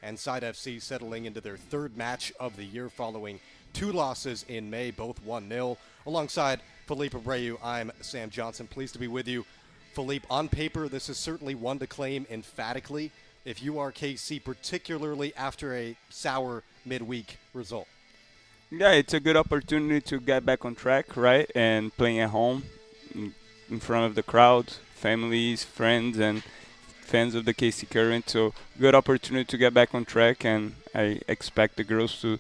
and Side FC settling into their third match of the year following 2 losses in May, both 1-0. Alongside Philippe Abreu, I'm Sam Johnson. Pleased to be with you. Philippe, on paper, this is certainly one to claim emphatically if you are KC, particularly after a sour midweek result. Yeah, it's a good opportunity to get back on track, right? And playing at home in front of the crowd, families, friends, and fans of the KC Current. So good opportunity to get back on track, and I expect the girls to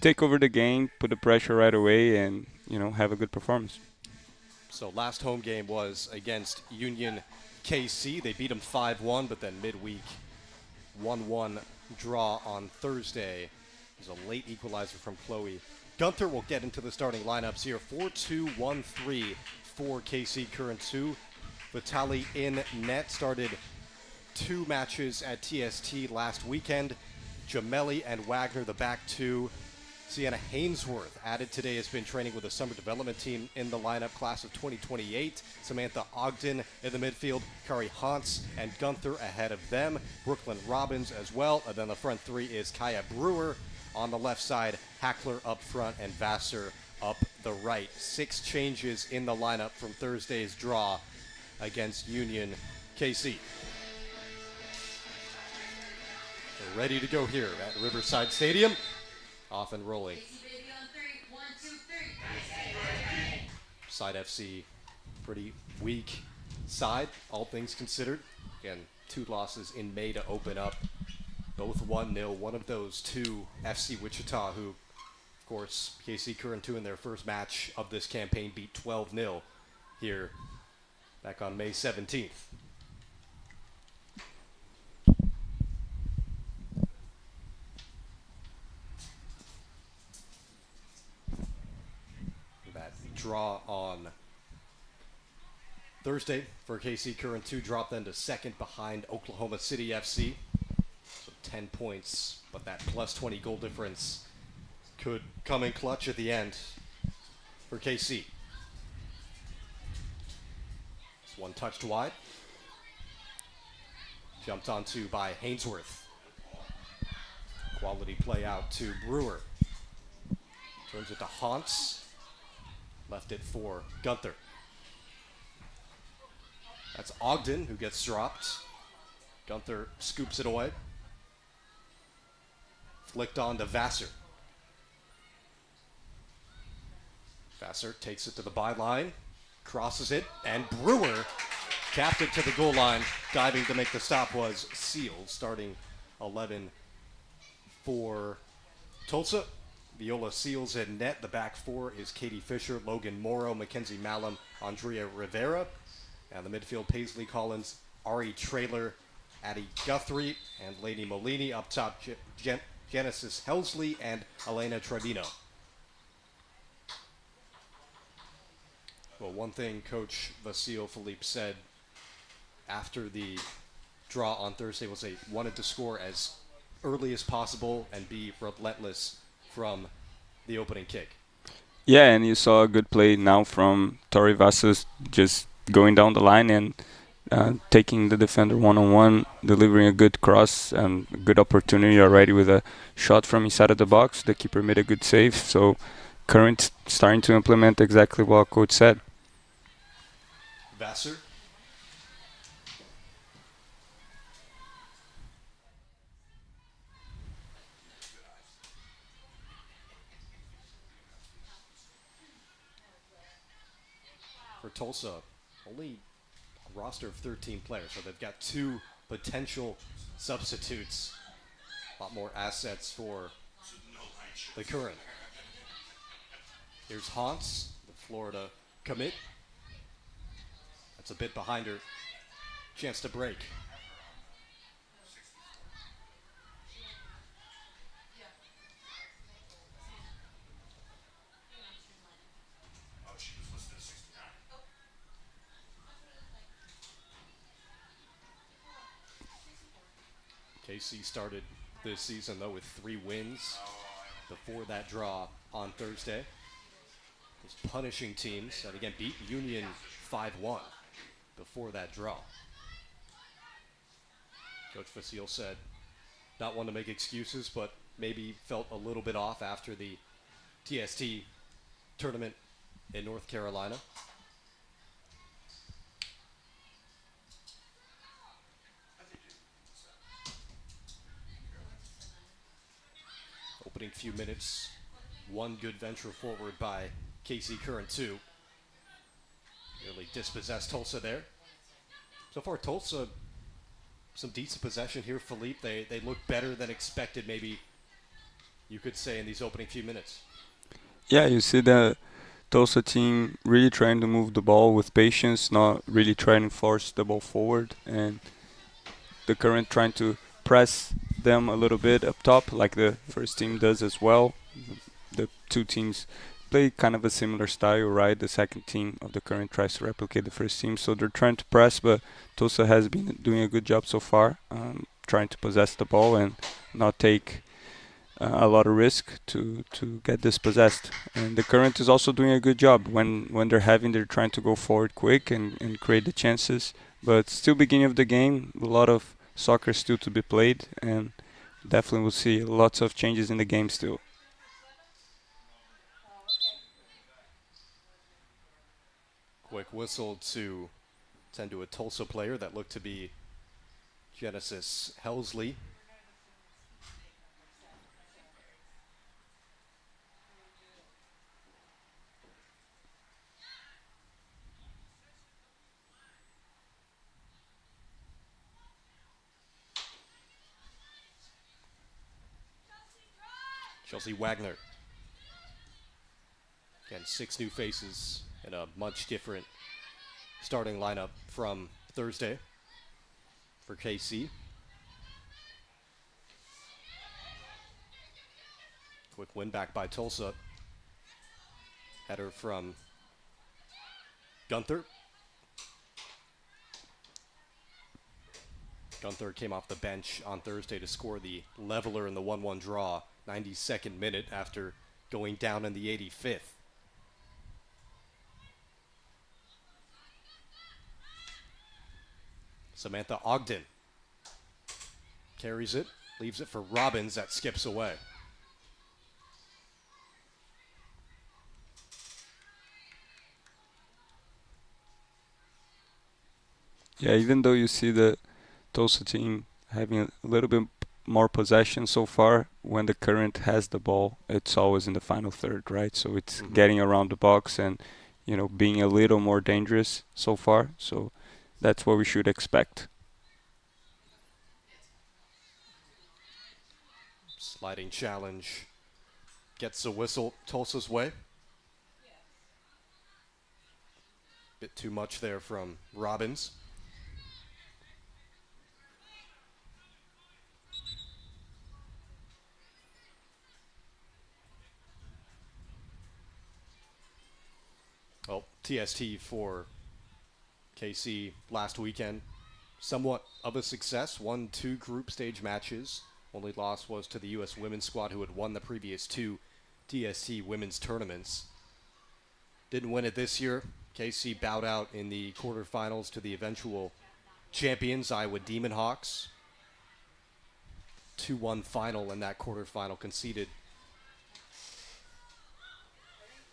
take over the game, put the pressure right away, and have a good performance. So last home game was against Union KC. They beat them 5-1, but then midweek 1-1 draw on Thursday. There's a late equalizer from Chloe Gunther. Will get into the starting lineups here. 4-2-1-3 for KC Current 2. Vitali in net. Started 2 matches at TST last weekend. Gemelli and Wagner, the back 2. Sienna Hainsworth, added today, has been training with the summer development team in the lineup, class of 2028. Samantha Ogden in the midfield, Kari Hans and Gunther ahead of them. Brooklyn Robbins as well. And then the front 3 is Kaya Brewer on the left side, Hackler up front, and Vassar up the right. 6 changes in the lineup from Thursday's draw against Union KC. We're ready to go here at Riverside Stadium. Off and rolling. Side FC, pretty weak side, all things considered. Again, 2 losses in May to open up, both 1-0. One of those 2, FC Wichita, who, of course, KC Current 2 in their first match of this campaign beat 12-0 here back on May 17th. Draw on Thursday for KC Current 2, dropped then to second behind Oklahoma City FC. So 10 points, but that plus 20 goal difference could come in clutch at the end for KC. This one touched wide. Jumped onto by Hainsworth. Quality play out to Brewer. Turns it to Haunts. Left it for Gunther. That's Ogden who gets dropped. Gunther scoops it away. Flicked on to Vassar. Vassar takes it to the byline, crosses it, and Brewer tapped it to the goal line. Diving to make the stop was Seals, starting 11 for Tulsa. Viola Seals in net. The back 4 is Katie Fisher, Logan Morrow, Mackenzie Malum, Andrea Rivera. And the midfield, Paisley Collins, Ari Trailer, Addie Guthrie, and Lady Molini. Up top, Genesis Helsley and Elena Trevino. Well, one thing Coach Vasile Philippe said after the draw on Thursday was they wanted to score as early as possible and be relentless from the opening kick. Yeah, and you saw a good play now from Tori Vassas, just going down the line and taking the defender one-on-one, delivering a good cross and a good opportunity already with a shot from inside of the box. The keeper made a good save, so Current starting to implement exactly what Coach said. Vassar. For Tulsa, only a roster of 13 players, so they've got 2 potential substitutes. A lot more assets for the Current. Here's Haunts, the Florida commit. That's a bit behind her. Chance to break. KC started this season, though, with 3 wins before that draw on Thursday. Those punishing teams that, again, beat Union 5-1 before that draw. Coach Vasile said Not one to make excuses, but maybe felt a little bit off after the TST tournament in North Carolina. Opening few minutes, one good venture forward by KC Current 2. Nearly dispossessed Tulsa there. So far, Tulsa, some decent possession here, Philippe. They look better than expected, maybe you could say, in these opening few minutes. Yeah, you see the Tulsa team really trying to move the ball with patience, not really trying to force the ball forward, and the Current trying to press them a little bit up top, like the first team does as well. The two teams play kind of a similar style, right? The second team of the Current tries to replicate the first team, so they're trying to press, but Tulsa has been doing a good job so far, trying to possess the ball and not take a lot of risk to get dispossessed. And the Current is also doing a good job when they're trying to go forward quick and create the chances. But still beginning of the game, a lot of soccer still to be played, and definitely we'll see lots of changes in the game still. Quick whistle to tend to a Tulsa player that looked to be Genesis Helsley. Chelsea Wagner. Again, 6 new faces and a much different starting lineup from Thursday for KC. Quick win back by Tulsa. Header from Gunther. Gunther came off the bench on Thursday to score the leveler in the 1-1 draw, 92nd minute after going down in the 85th. Samantha Ogden carries it, leaves it for Robbins that skips away. Yeah, even though you see the Tulsa team having a little bit more possession so far, when the Current has the ball, it's always in the final third, right? So it's getting around the box and, being a little more dangerous so far. So that's what we should expect. Sliding challenge gets a whistle Tulsa's way. Bit too much there from Robbins. Well, TST for KC last weekend, somewhat of a success. Won 2 group stage matches. Only loss was to the U.S. women's squad, who had won the previous 2 TST women's tournaments. Didn't win it this year. KC bowed out in the quarterfinals to the eventual champions, Iowa Demon Hawks. 2-1 final in that quarterfinal, conceded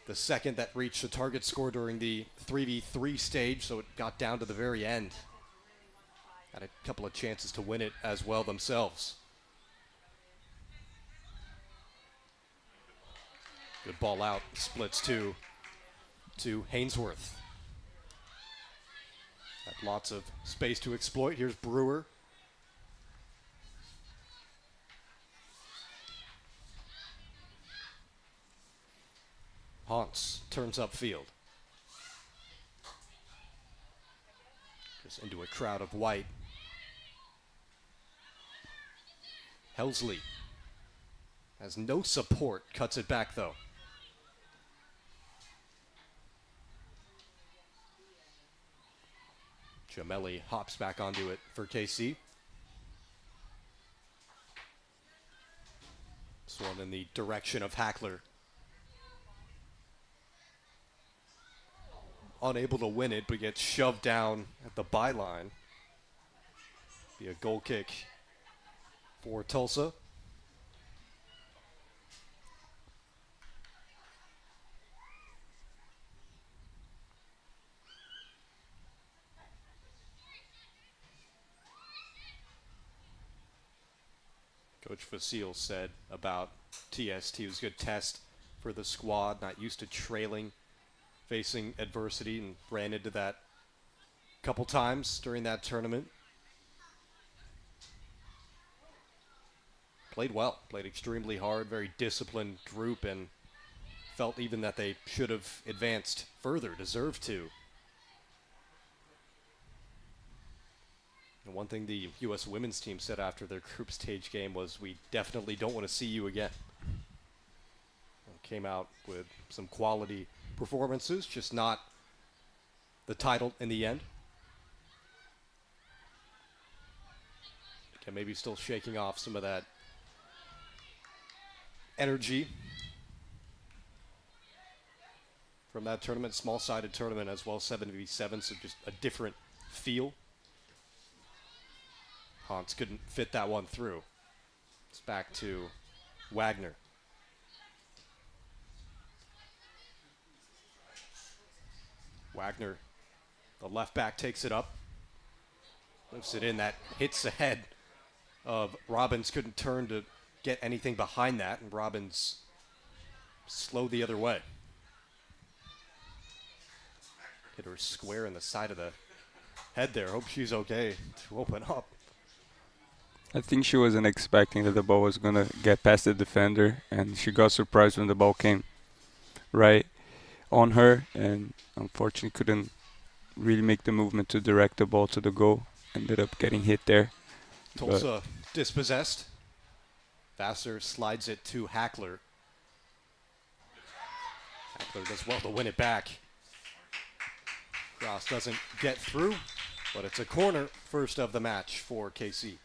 the second that reached the target score during the 3v3 stage, so it got down to the very end. Had a couple of chances to win it as well themselves. Good ball out, splits to Hainsworth. Had lots of space to exploit. Here's Brewer. Haunts turns upfield. Just into a crowd of white. Helsley has no support, cuts it back though. Jamelli hops back onto it for KC. This one in the direction of Hackler. Unable to win it, but gets shoved down at the byline. Be a goal kick for Tulsa. Coach Vasile said about TST, it was a good test for the squad, not used to trailing, facing adversity, and ran into that a couple times during that tournament. Played well, played extremely hard, very disciplined group, and felt even that they should have advanced further, deserved to. And one thing the U.S. women's team said after their group stage game was, we definitely don't want to see you again. Came out with some quality performances, just not the title in the end. Okay, maybe still shaking off some of that energy from that tournament, small-sided tournament as well, 7v7, so just a different feel. Hans couldn't fit that one through. It's back to Wagner. Wagner, the left back, takes it up. Lifts it in. That hits the head of Robbins. Couldn't turn to get anything behind that, and Robbins slow the other way. Hit her square in the side of the head there. Hope she's okay to open up. I think she wasn't expecting that the ball was going to get past the defender, and she got surprised when the ball came right on her, and unfortunately couldn't really make the movement to direct the ball to the goal. Ended up getting hit there. Tulsa dispossessed. Vassar slides it to Hackler. Hackler does well to win it back. Cross doesn't get through, but it's a corner, first of the match for KC.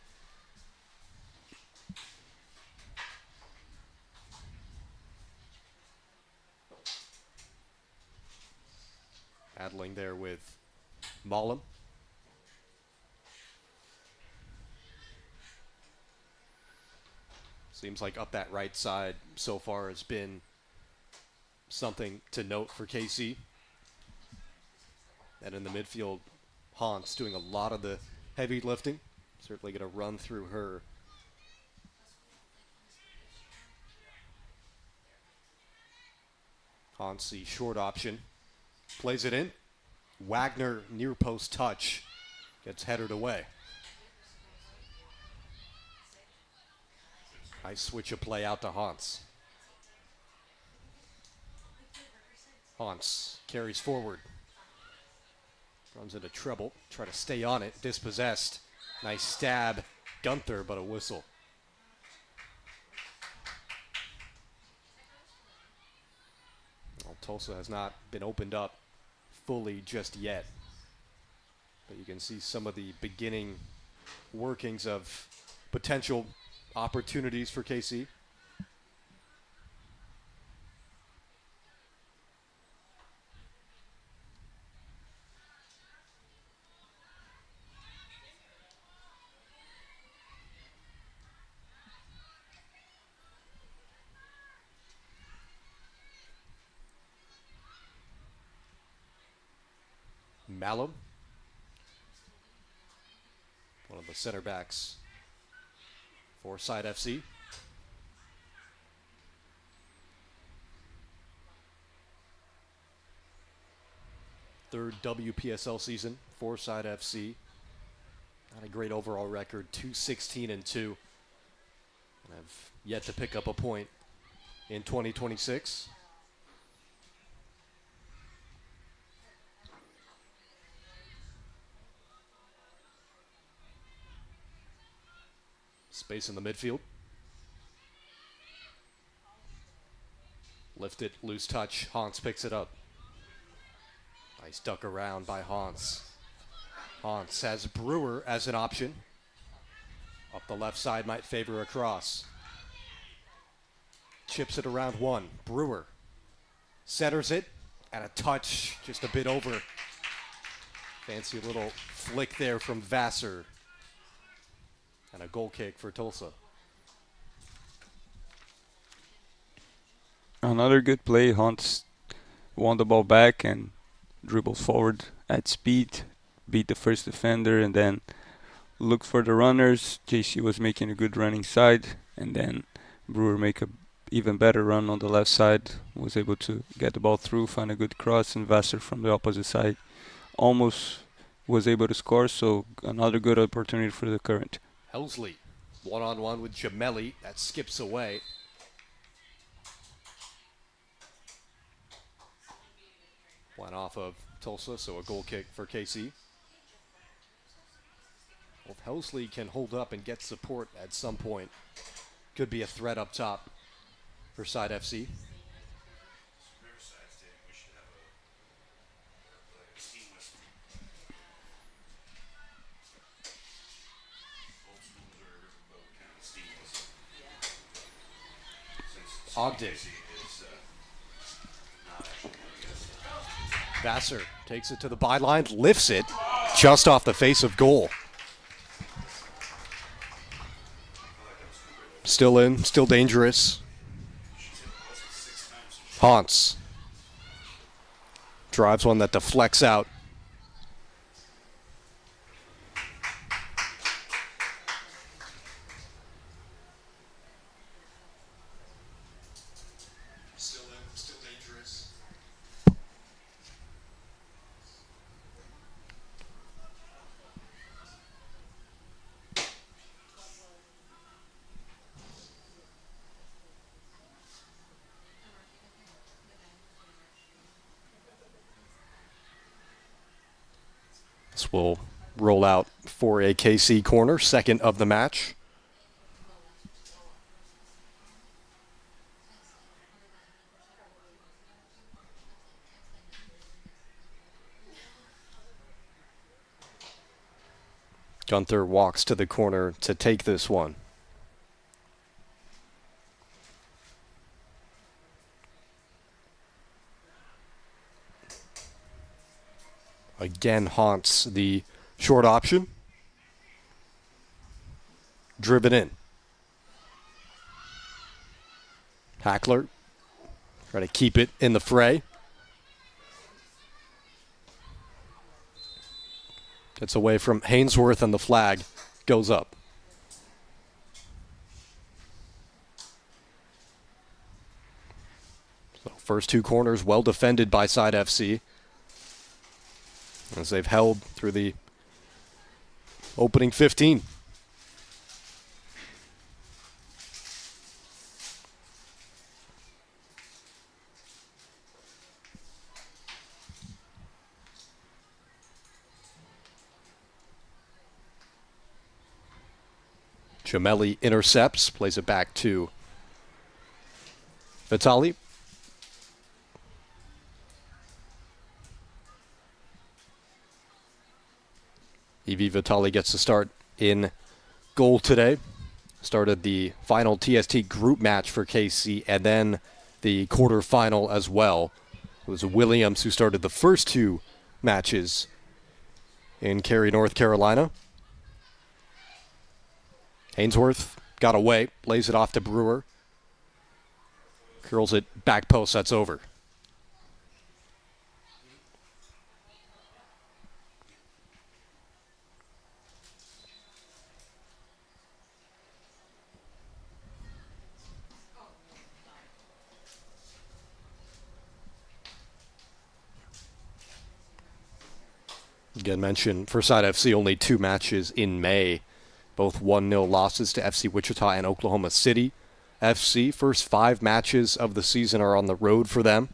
Battling there with Mollem. Seems like up that right side so far has been something to note for KC. And in the midfield, Hans doing a lot of the heavy lifting. Certainly going to run through her. Hans, the short option. Plays it in. Wagner, near post touch. Gets headed away. Nice switch of play out to Hans. Hans carries forward. Runs into trouble. Try to stay on it. Dispossessed. Nice stab. Gunther, but a whistle. Well, Tulsa has not been opened up fully just yet. But you can see some of the beginning workings of potential opportunities for KC. Malum, one of the center backs for Side FC. Third WPSL season for Side FC. Not a great overall record, 2-16-2. And have yet to pick up a point in 2026. Space in the midfield. Lifted, loose touch. Hans picks it up. Nice duck around by Hans. Hans has Brewer as an option. Up the left side might favor a cross. Chips it around one. Brewer centers it, and a touch just a bit over. Fancy little flick there from Vassar. And a goal kick for Tulsa. Another good play. Hunt won the ball back and dribbled forward at speed, beat the first defender, and then looked for the runners. JC was making a good run inside, and then Brewer make a even better run on the left side. Was able to get the ball through, find a good cross, and Vassar from the opposite side almost was able to score. So another good opportunity for the Current. Helsley, one-on-one with Gemelli. That skips away. Went off of Tulsa, so a goal kick for KC. Well, if Helsley can hold up and get support at some point, could be a threat up top for Side FC. Ogden. Vassar takes it to the byline, lifts it just off the face of goal. Still in, still dangerous. Haunts drives one that deflects out. Still in, still dangerous. This will roll out for a KC corner, second of the match. Gunther walks to the corner to take this one. Again haunts the short option. Driven in. Hackler trying to keep it in the fray. Gets away from Hainsworth and the flag goes up. So first two corners well defended by Side FC, as they've held through the opening 15. Gemelli intercepts, plays it back to Vitali. Evie Vitali gets the start in goal today. Started the final TST group match for KC and then the quarterfinal as well. It was Williams who started the first two matches in Cary, North Carolina. Hainsworth got away, lays it off to Brewer. Curls it back post, that's over. Again, mentioned for Side FC only two matches in May. Both 1-0 losses to FC Wichita and Oklahoma City FC. First 5 matches of the season are on the road for them,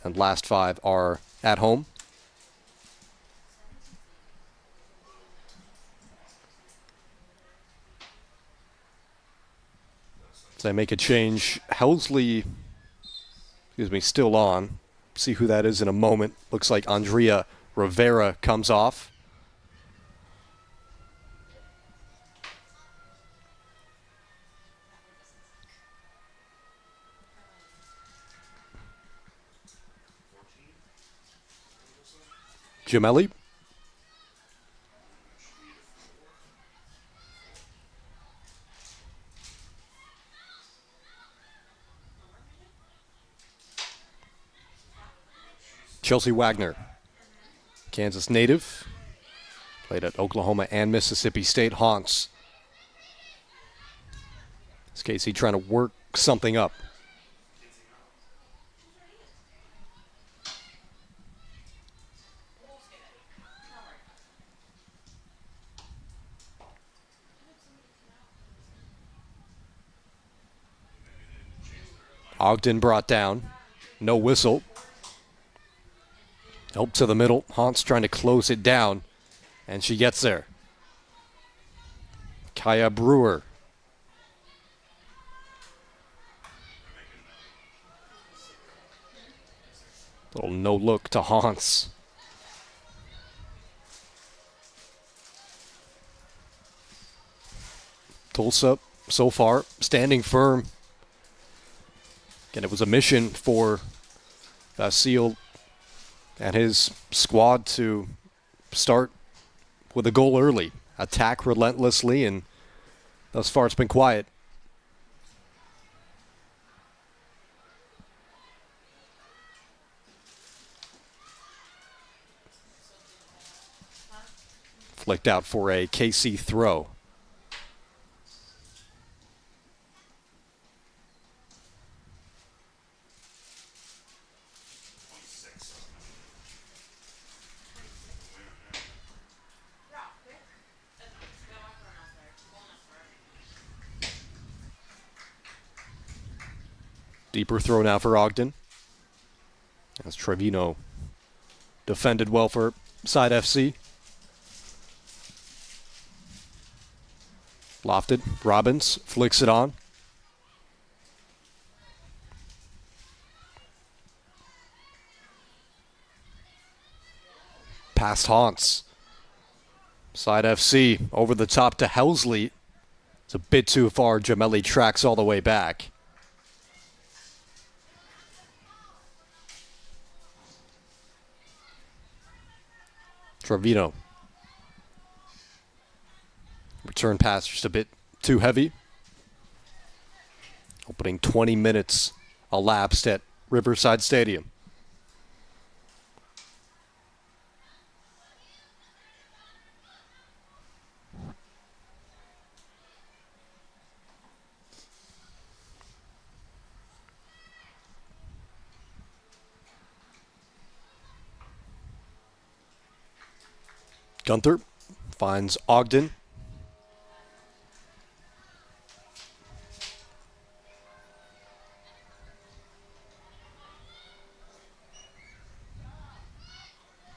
and last 5 are at home. So they make a change. Helsley, still on. See who that is in a moment. Looks like Andrea Rivera comes off. Gemelli. Chelsea Wagner, Kansas native, played at Oklahoma and Mississippi State. Haunts. Is Casey trying to work something up? Ogden brought down. No whistle. Help to the middle. Haunts trying to close it down. And she gets there. Kaya Brewer. Little no look to Haunts. Tulsa, so far, standing firm. Again, it was a mission for Vasile and his squad to start with a goal early, attack relentlessly, and thus far it's been quiet. Flicked out for a KC throw. Deeper throw now for Ogden. As Trevino defended well for Side FC. Lofted. Robbins flicks it on. Past Haunts. Side FC over the top to Helsley. It's a bit too far. Gemelli tracks all the way back. Trevino. Return pass just a bit too heavy. Opening 20 minutes elapsed at Riverside Stadium. Gunther finds Ogden.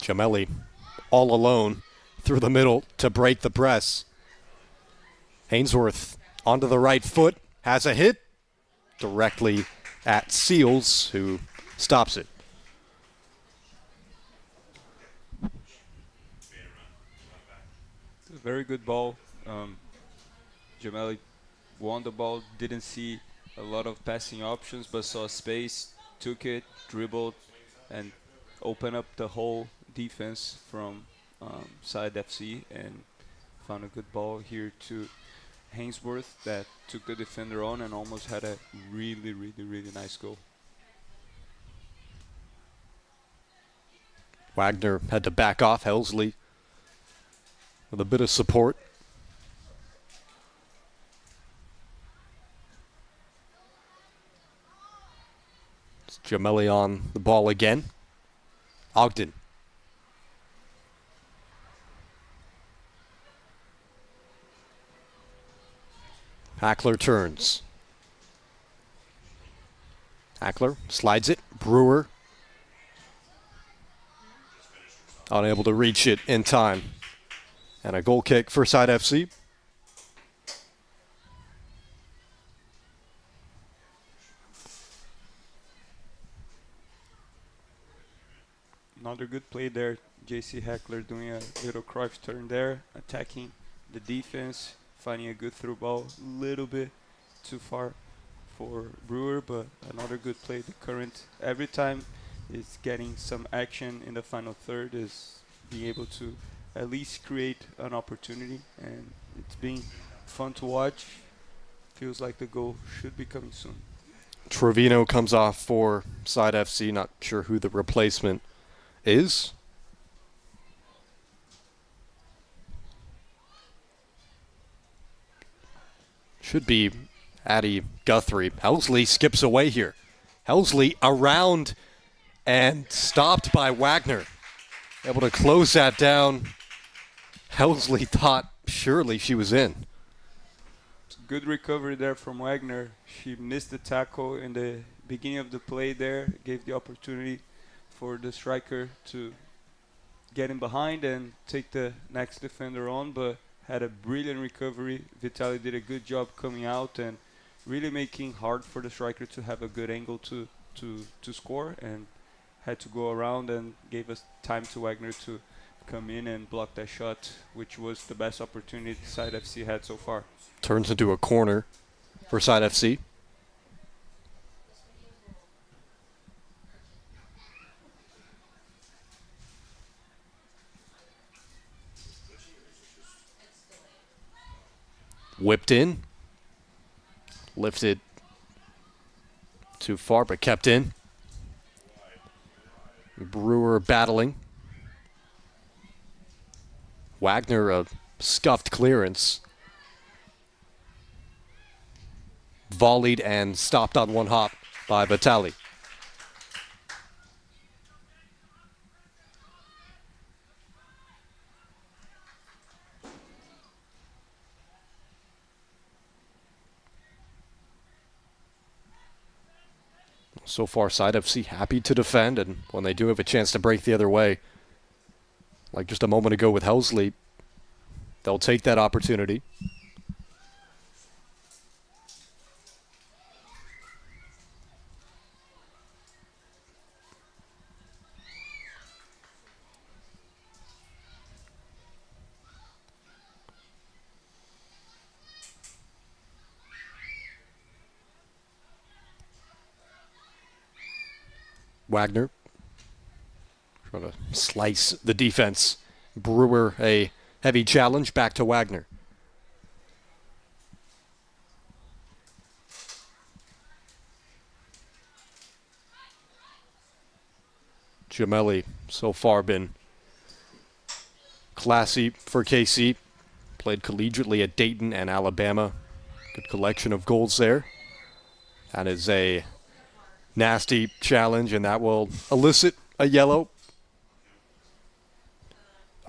Gemelli all alone through the middle to break the press. Hainsworth onto the right foot, has a hit directly at Seals, who stops it. Very good ball. Gemelli won the ball, didn't see a lot of passing options, but saw space, took it, dribbled, and opened up the whole defense from Side FC and found a good ball here to Hainsworth that took the defender on and almost had a really, really, really nice goal. Wagner had to back off. Helsley with a bit of support. It's Gemelli on the ball again. Ogden. Hackler turns. Hackler slides it. Brewer unable to reach it in time. And a goal kick for Side FC. Another good play there. JC Hackler doing a little Cruyff turn there, attacking the defense, finding a good through ball. A little bit too far for Brewer, but another good play. The current, every time is getting some action in the final third, is being able to at least create an opportunity, and it's been fun to watch. Feels like the goal should be coming soon. Trevino comes off for Side FC. Not sure who the replacement is. Should be Addie Guthrie. Helsley skips away here. Helsley around and stopped by Wagner. Able to close that down. Helsley thought surely she was in. Good recovery there from Wagner. She missed the tackle in the beginning of the play there, gave the opportunity for the striker to get in behind and take the next defender on, but had a brilliant recovery. Vitali did a good job coming out and really making hard for the striker to have a good angle to score, and had to go around and gave us time to Wagner to come in and block that shot, which was the best opportunity Side FC had so far. Turns into a corner for Side FC. Whipped in. Lifted too far, but kept in. Brewer battling. Wagner, a scuffed clearance. Volleyed and stopped on one hop by Vitali. So far, Side FC happy to defend, and when they do have a chance to break the other way, like just a moment ago with Helsley, they'll take that opportunity. Wagner trying to slice the defense. Brewer, a heavy challenge, back to Wagner. Gemelli so far been classy for KC. Played collegiately at Dayton and Alabama. Good collection of goals there. That is a nasty challenge, and that will elicit a yellow.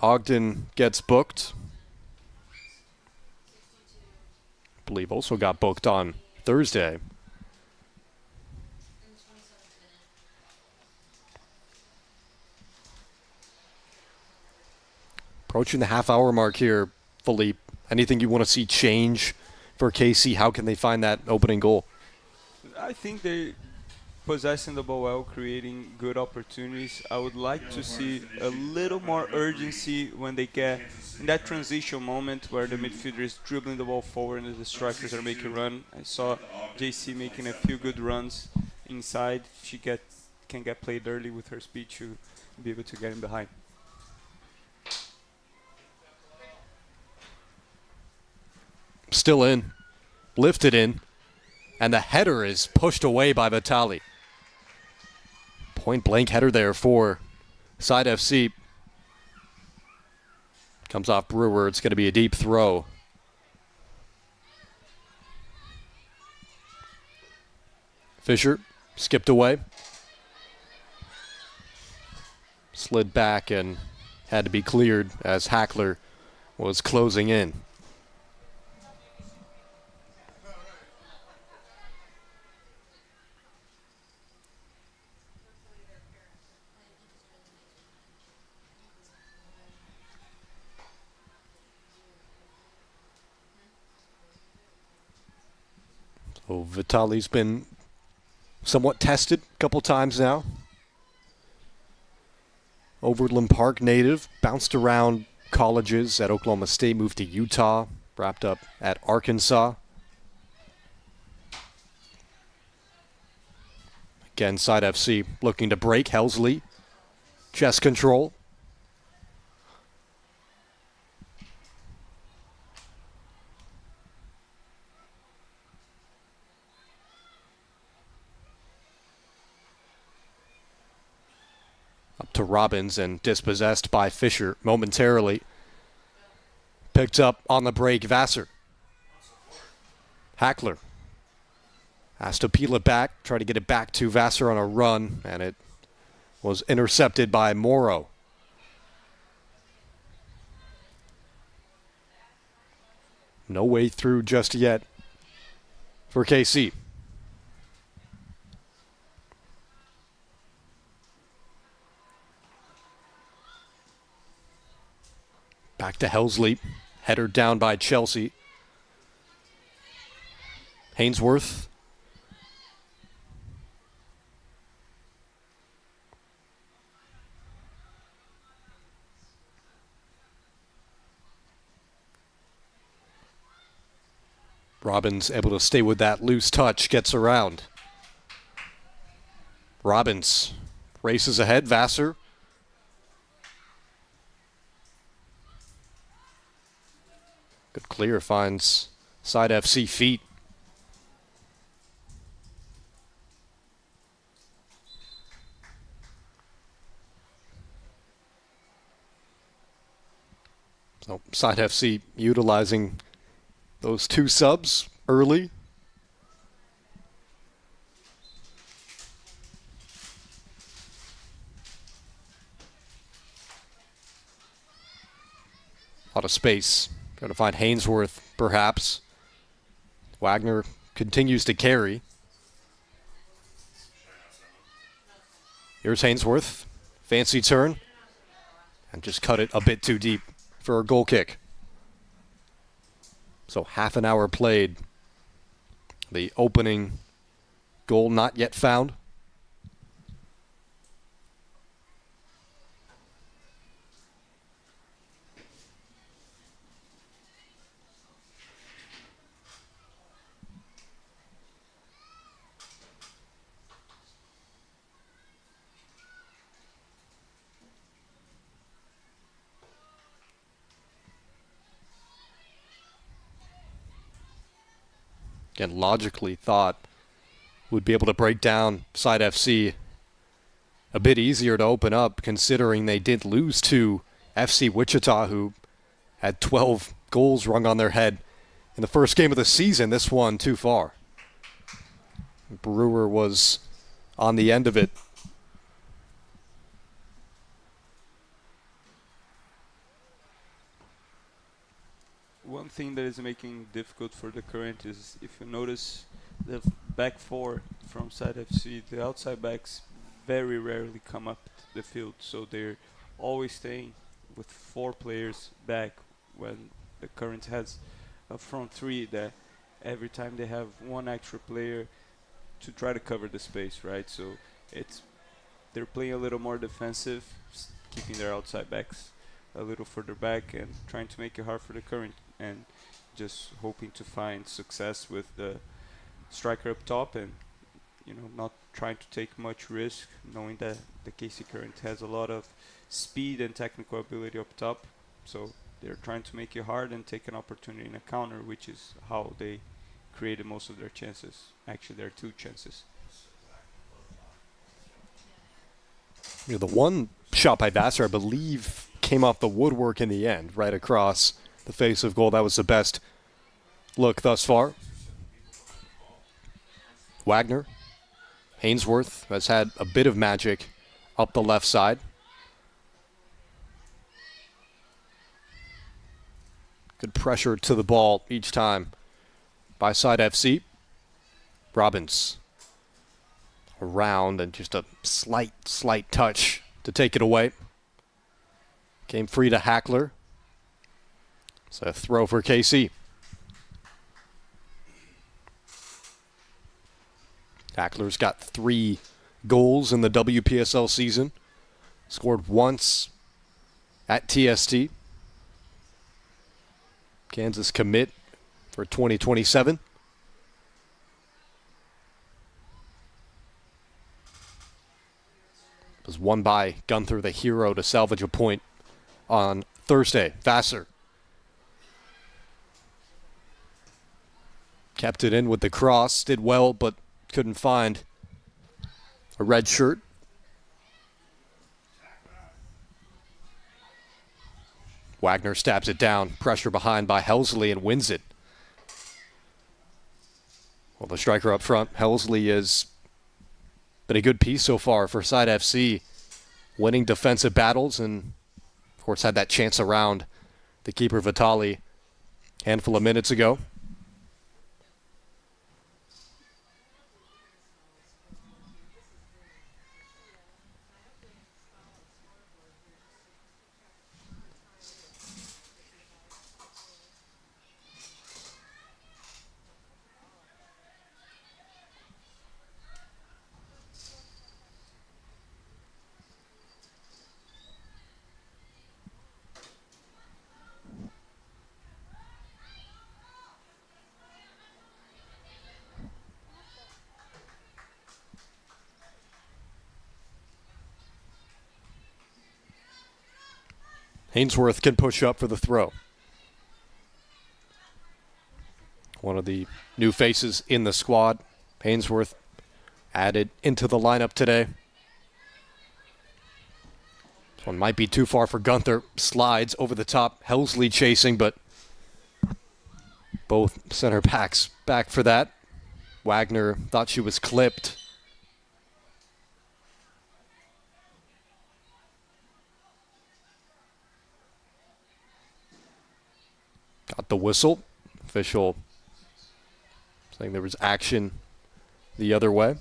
Ogden gets booked. I believe also got booked on Thursday. Approaching the half-hour mark here, Philippe. Anything you want to see change for KC? How can they find that opening goal? I think they possessing the ball well, creating good opportunities. I would like to see a little more urgency when they get in that transition moment where the midfielder is dribbling the ball forward and the strikers are making a run. I saw JC making a few good runs inside. She can get played early with her speed to be able to get in behind. Still in, lifted in, and the header is pushed away by Vitali. Point blank header there for Side FC. Comes off Brewer. It's going to be a deep throw. Fisher skipped away. Slid back and had to be cleared as Hackler was closing in. So Vitali's been somewhat tested a couple times now. Overland Park native, bounced around colleges at Oklahoma State, moved to Utah, wrapped up at Arkansas. Again, Side FC looking to break. Helsley, chest control. to Robbins and dispossessed by Fisher momentarily. Picked up on the break, Vassar. Hackler has to peel it back, try to get it back to Vassar on a run, and it was intercepted by Morrow. No way through just yet for KC. Back to Helsley. Header down by Chelsea. Hainsworth. Robbins able to stay with that loose touch, gets around. Robbins races ahead, Vassar. Good clear, finds side FC feet. So side FC utilizing those two subs early. A lot of space. Going to find Hainsworth, perhaps. Wagner continues to carry. Here's Hainsworth. Fancy turn. And just cut it a bit too deep for a goal kick. So half an hour played. The opening goal not yet found. Again, logically thought would be able to break down side FC a bit easier to open up, considering they did lose to FC Wichita, who had 12 goals rung on their head in the first game of the season. This one too far. Brewer was on the end of it. One thing that is making it difficult for the Current is, if you notice, the back four from side FC, the outside backs very rarely come up the field, so they're always staying with 4 players back, when the Current has a front 3 that every time they have one extra player to try to cover the space, right? So they're playing a little more defensive, keeping their outside backs a little further back and trying to make it hard for the Current, and just hoping to find success with the striker up top, and not trying to take much risk, knowing that the KC Current has a lot of speed and technical ability up top. So they're trying to make it hard and take an opportunity in a counter, which is how they created most of their chances. Actually, there are 2 chances. The one shot by Vassar, I believe, came off the woodwork in the end, right across the face of goal. That was the best look thus far. Wagner. Hainsworth has had a bit of magic up the left side. Good pressure to the ball each time by side FC. Robbins around, and just a slight touch to take it away. Came free to Hackler. It's a throw for KC. Hackler's got 3 goals in the WPSL season. Scored once at TST. Kansas commit for 2027. Was won by Gunther, the hero, to salvage a point on Thursday. Vassar kept it in with the cross, did well, but couldn't find a red shirt. Wagner stabs it down. Pressure behind by Helsley and wins it. Well, the striker up front, Helsley, has been a good piece so far for Side FC, winning defensive battles and, of course, had that chance around the keeper Vitali a handful of minutes ago. Hainsworth can push up for the throw. One of the new faces in the squad. Hainsworth added into the lineup today. This one might be too far for Gunther. Slides over the top. Helsley chasing, but both center backs back for that. Wagner thought she was clipped. Got the whistle. Official saying there was action the other way.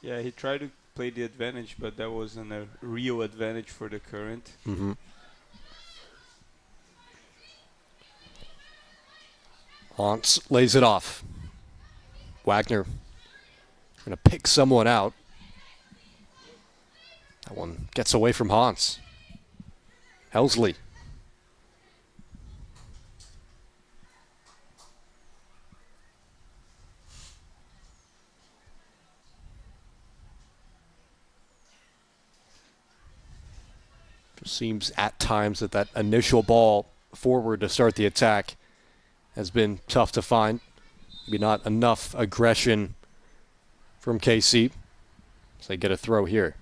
Yeah, he tried to play the advantage, but that wasn't a real advantage for the Current. Mm-hmm. Hans lays it off. Wagner going to pick someone out. That one gets away from Hans. Helsley. Just seems at times that initial ball forward to start the attack has been tough to find. Maybe not enough aggression from KC. So they get a throw here.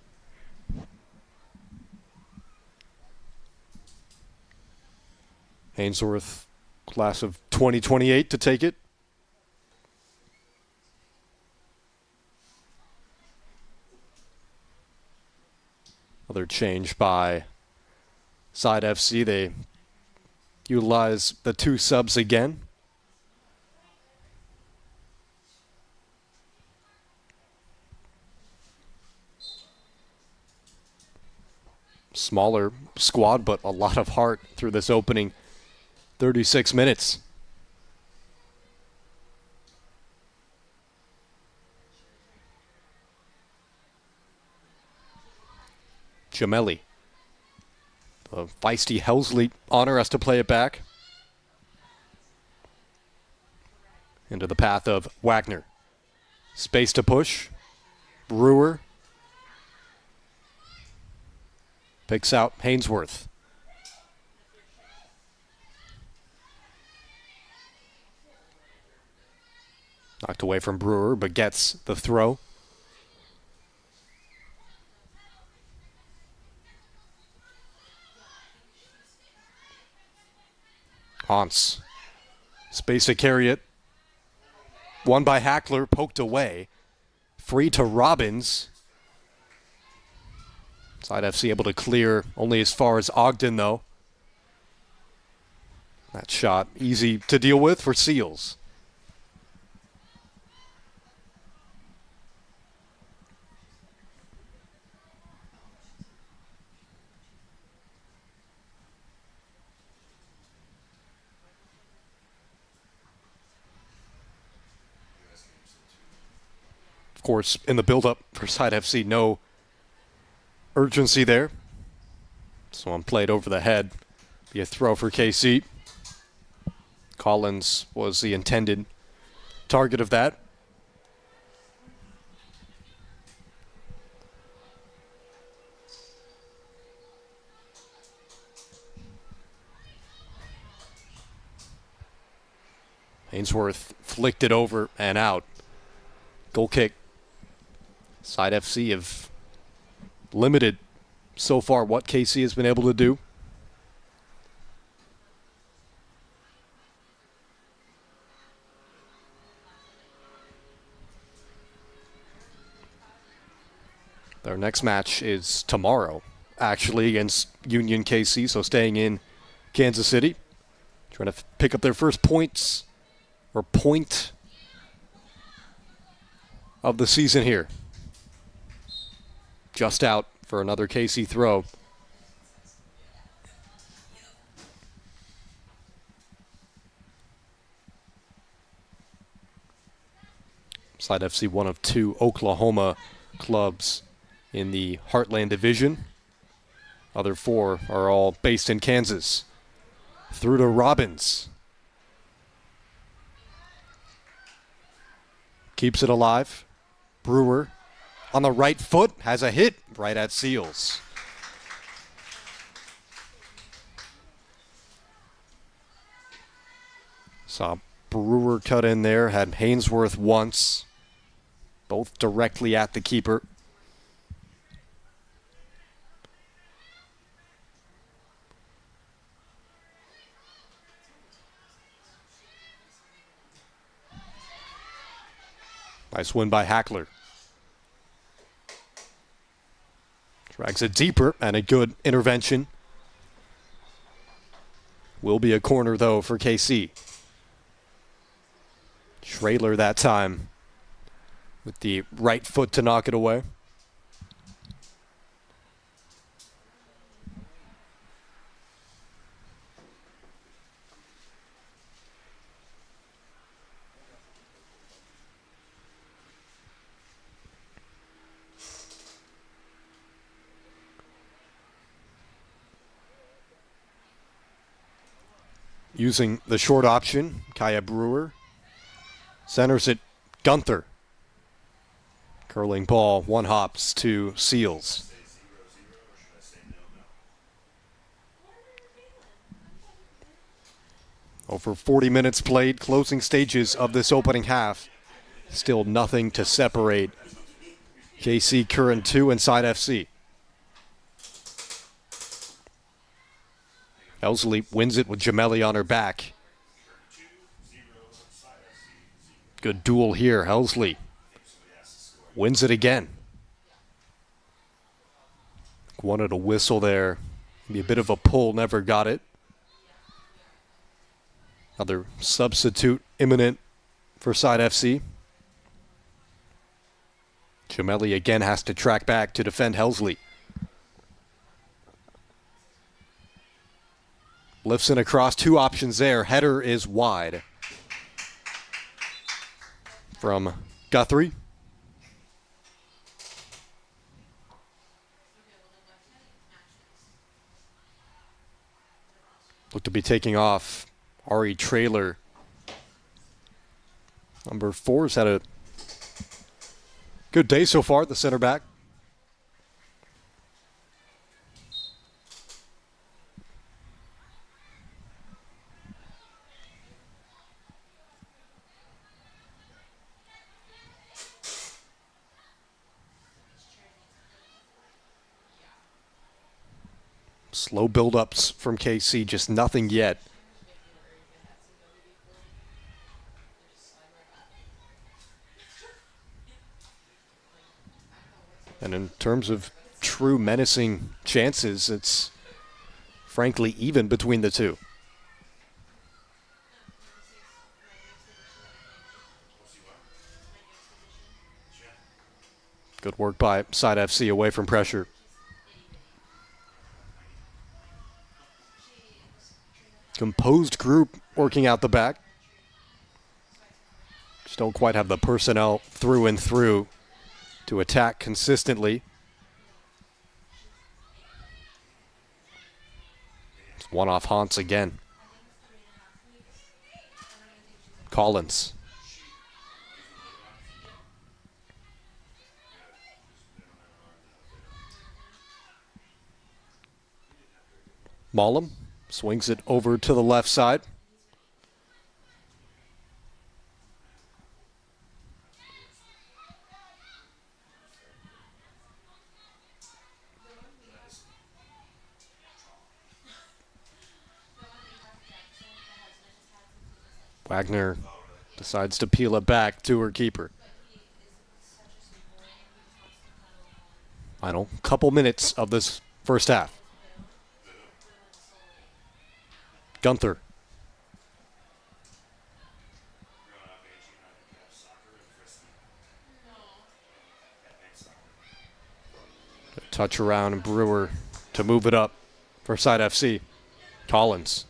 Hainsworth, class of 2028 to take it. Another change by Side FC. They utilize the two subs again. Smaller squad, but a lot of heart through this opening 36 minutes. Gemelli. The feisty Helsley honor has to play it back. Into the path of Wagner. Space to push. Brewer. Picks out Hainsworth. Knocked away from Brewer, but gets the throw. Hans. Space to carry it. Won by Hackler, poked away. Free to Robbins. Side FC able to clear only as far as Ogden, though. That shot easy to deal with for Seals. Of course, in the build-up for Side FC, no urgency there. Someone played over the head. Be a throw for KC. Collins was the intended target of that. Hainsworth flicked it over and out. Goal kick. Side FC have limited so far what KC has been able to do. Their next match is tomorrow, actually, against Union KC, so staying in Kansas City. Trying to pick up their first points, or point, of the season here. Just out for another KC throw. Slide FC, one of two Oklahoma clubs in the Heartland Division. Other four are all based in Kansas. Through to Robbins. Keeps it alive. Brewer on the right foot has a hit right at Seals. Saw Brewer cut in there, had Hainsworth once. Both directly at the keeper. Nice win by Hackler. Drags it deeper, and a good intervention. Will be a corner, though, for KC. Trailer that time with the right foot to knock it away. Using the short option, Kaya Brewer centers it. Gunther. Curling ball, one hops to Seals. Over 40 minutes played, closing stages of this opening half. Still nothing to separate KC Current 2 and Side FC. Elsley wins it with Gemelli on her back. Good duel here. Elsley wins it again. Wanted a whistle there. Maybe a bit of a pull, never got it. Another substitute imminent for Side FC. Gemelli again has to track back to defend Helsley. Lifts in across, two options there. Header is wide. From Guthrie. Look to be taking off Ari Trailer. Number 4's had a good day so far, the center back. Slow build-ups from KC, just nothing yet. And in terms of true menacing chances, it's frankly even between the two. Good work by Side FC away from pressure. Composed group working out the back. Just don't quite have the personnel through and through to attack consistently. It's one-off Hans again. Collins. Mollum swings it over to the left side. Wagner decides to peel it back to her keeper. Final couple minutes of this first half. Gunther. Touch around and Brewer to move it up for Side FC. Collins.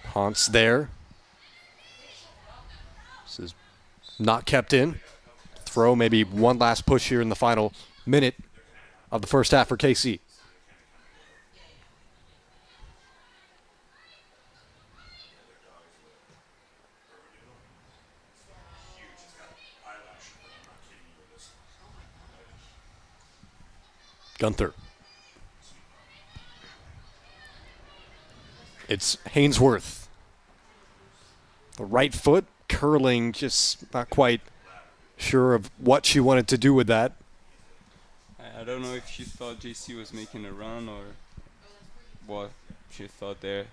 Haunts there. This is not kept in. Throw, maybe one last push here in the final minute of the first half for KC. Gunther. It's Hainsworth. The right foot curling, just not quite sure of what she wanted to do with that. I don't know if she thought JC was making a run or what she thought there.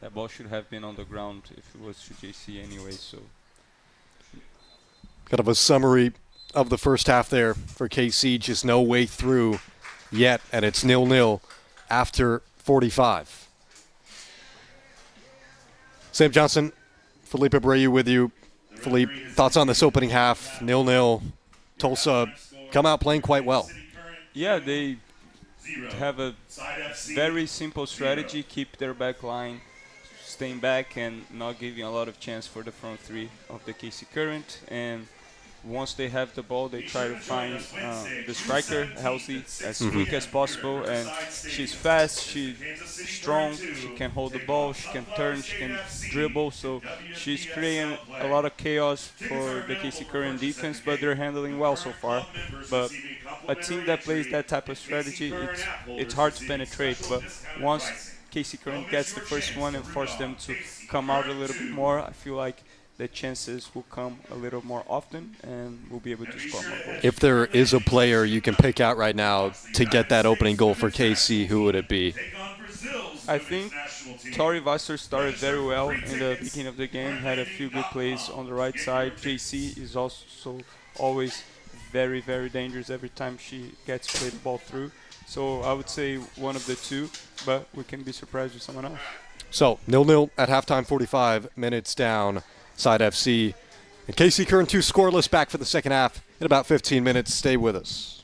That ball should have been on the ground if it was to JC anyway, so. Kind of a summary of the first half there for KC. Just no way through yet, and it's 0-0 after 45. Sam Johnson, Felipe Abreu with you. Philippe, thoughts on this opening half? 0-0. Tulsa come out playing quite well. Yeah, they have a very simple strategy, keep their back line, staying back and not giving a lot of chance for the front three of the KC Current. And once they have the ball, they try to find the striker healthy, as quick as possible. And she's fast, she's strong, she can hold the ball, she can turn, she can dribble. So she's creating a lot of chaos for the KC Current defense, but they're handling well so far. But a team that plays that type of strategy, it's hard to penetrate. But once KC Current gets the first one and force them to come out a little bit more, I feel like the chances will come a little more often and we'll be able to score more goals. If there is a player you can pick out right now to get that opening goal for KC, who would it be? I think Tori Vassar started very well in the beginning of the game, had a few good plays on the right side. JC is also always very, very dangerous every time she gets played the ball through. So I would say one of the two, but we can be surprised with someone else. So 0-0 at halftime, 45 minutes down. Side FC. And KC Current 2 scoreless, back for the second half in about 15 minutes. Stay with us.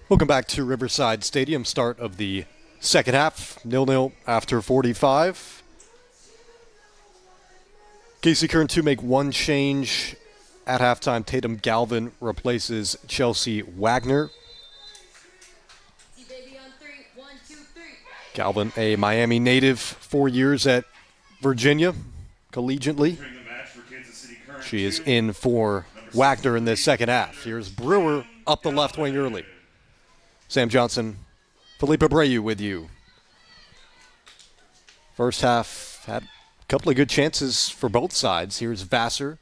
Welcome back to Riverside Stadium. Start of the second half, 0-0 after 45. KC Current 2 make one change at halftime. Tatum Galvin replaces Chelsea Wagner. Galvin, a Miami native, 4 years at Virginia, collegiately. She is in for Wagner in this second half. Here's Brewer up the left wing early. Sam Johnson, Felipe Abreu with you. First half had a couple of good chances for both sides. Here's Vassar.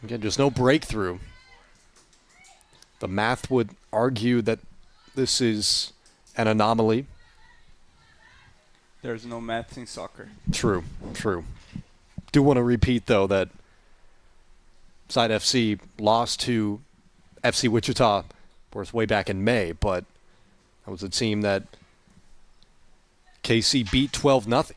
Again, just no breakthrough. The math would argue that this is an anomaly. There's no math in soccer. True. Do want to repeat, though, that Side FC lost to FC Wichita, of course, way back in May, but that was a team that KC beat 12-0.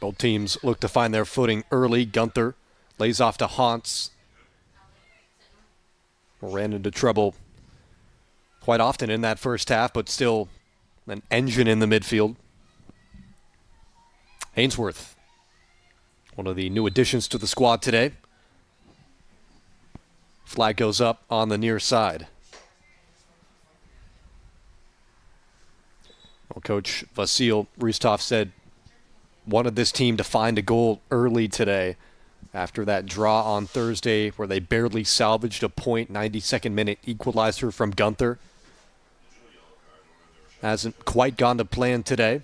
Both teams look to find their footing early. Gunther lays off to Hans. Ran into trouble quite often in that first half, but still an engine in the midfield. Ainsworth, one of the new additions to the squad today. Flag goes up on the near side. Well, Coach Vasil Ristov said wanted this team to find a goal early today after that draw on Thursday where they barely salvaged a point, 92nd minute equalizer from Gunther. Hasn't quite gone to plan today.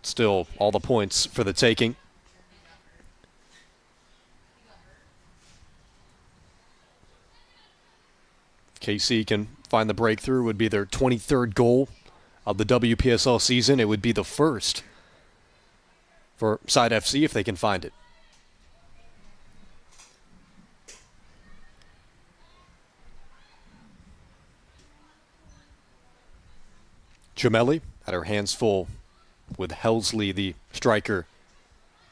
Still, all the points for the taking. If KC can find the breakthrough, it would be their 23rd goal of the WPSL season. It would be the first for Side FC if they can find it. Gemelli had her hands full with Helsley, the striker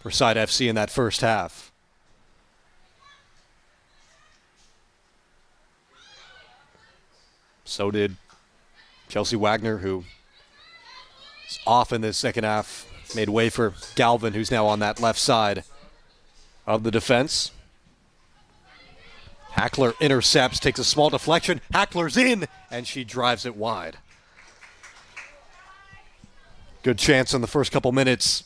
for Side FC in that first half. So did Chelsea Wagner, who is off in this second half. Made way for Galvin, who's now on that left side of the defense. Hackler intercepts, takes a small deflection. Hackler's in, and she drives it wide. Good chance in the first couple minutes.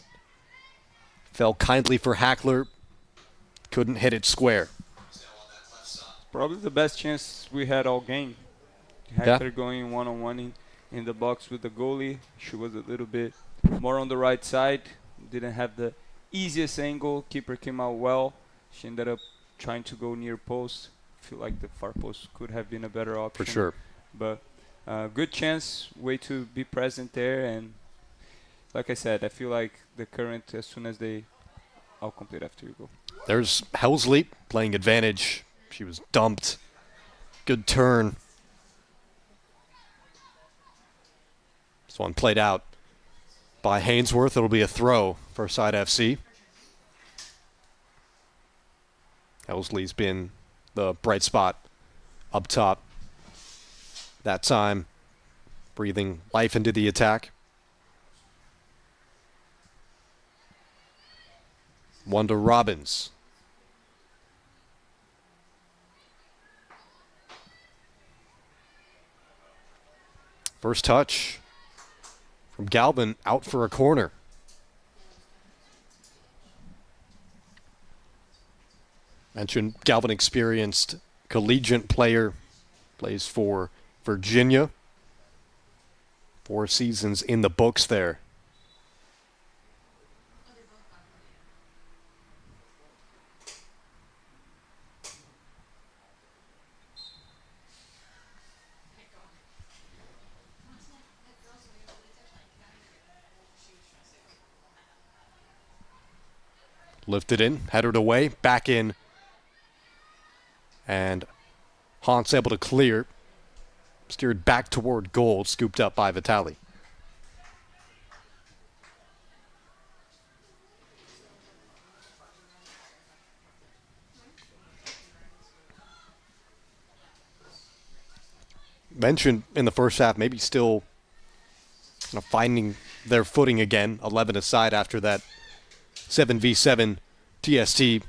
Fell kindly for Hackler. Couldn't hit it square. Probably the best chance we had all game. Hackler going one-on-one in the box with the goalie. She was a little bit more on the right side. Didn't have the easiest angle. Keeper came out well. She ended up trying to go near post. Feel like the far post could have been a better option. For sure. But good chance, way to be present there. And like I said, I feel like the Current, as soon as I'll complete after you go. There's Helsley playing advantage. She was dumped. Good turn. This one played out by Hainsworth. It'll be a throw for Side FC. Helsley's been the bright spot up top that time, breathing life into the attack. One to Robbins. First touch from Galvin, out for a corner. Mentioned Galvin, experienced collegiate player, plays for Virginia. 4 seasons in the books there. Lifted in, headed away, back in. And Hans able to clear. Steered back toward goal, scooped up by Vitali. mentioned in the first half, maybe still finding their footing again, 11 aside after that 7v7 TST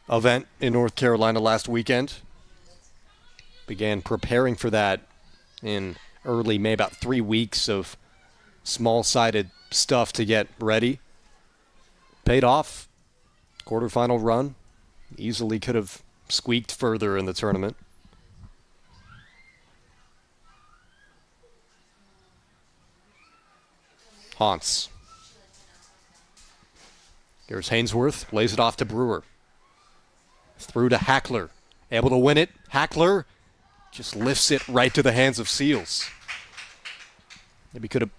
event in North Carolina last weekend. Began preparing for that in early May, about 3 weeks of small-sided stuff to get ready. Paid off. Quarterfinal run. Easily could have squeaked further in the tournament. Hans. Here's Hainsworth. Lays it off to Brewer. Through to Hackler. Able to win it. Hackler just lifts it right to the hands of Seals. Maybe could have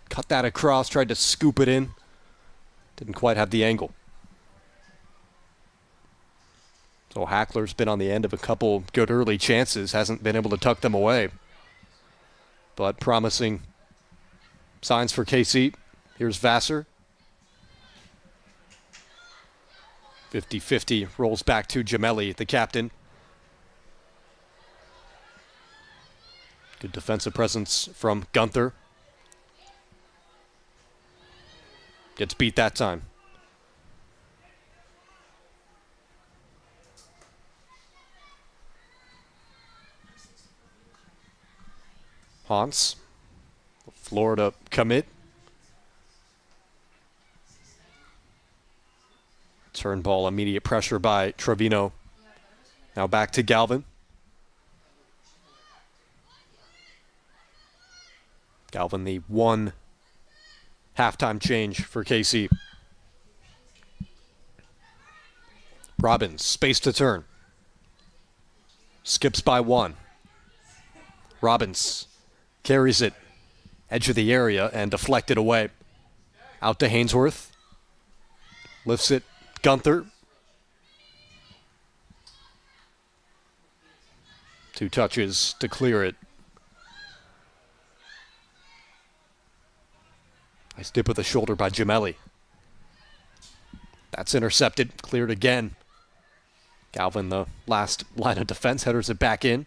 cut that across, tried to scoop it in. Didn't quite have the angle. So Hackler's been on the end of a couple good early chances. Hasn't been able to tuck them away. But promising signs for KC. Here's Vassar. 50-50 rolls back to Gemelli, the captain. Good defensive presence from Gunther. Gets beat that time. Hans. Florida commit. Turn ball, immediate pressure by Trevino. Now back to Galvin. Galvin, the one halftime change for KC. Robbins, space to turn. Skips by one. Robbins carries it, edge of the area, and deflected away. Out to Hainsworth. Lifts it. Gunther. 2 touches to clear it. Nice dip with the shoulder by Gemelli. That's intercepted. Cleared again. Galvin, the last line of defense, headers it back in.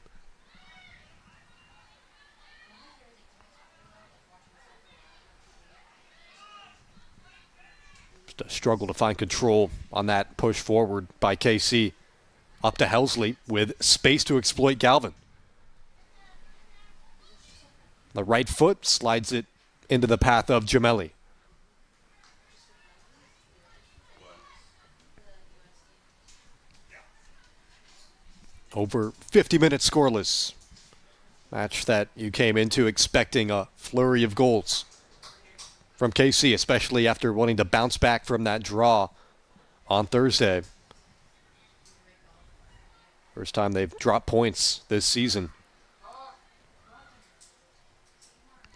Just a struggle to find control on that push forward by KC. Up to Helsley with space to exploit Galvin. The right foot slides it into the path of Gemelli. Over 50 minutes scoreless. Match that you came into expecting a flurry of goals from KC, especially after wanting to bounce back from that draw on Thursday. First time they've dropped points this season.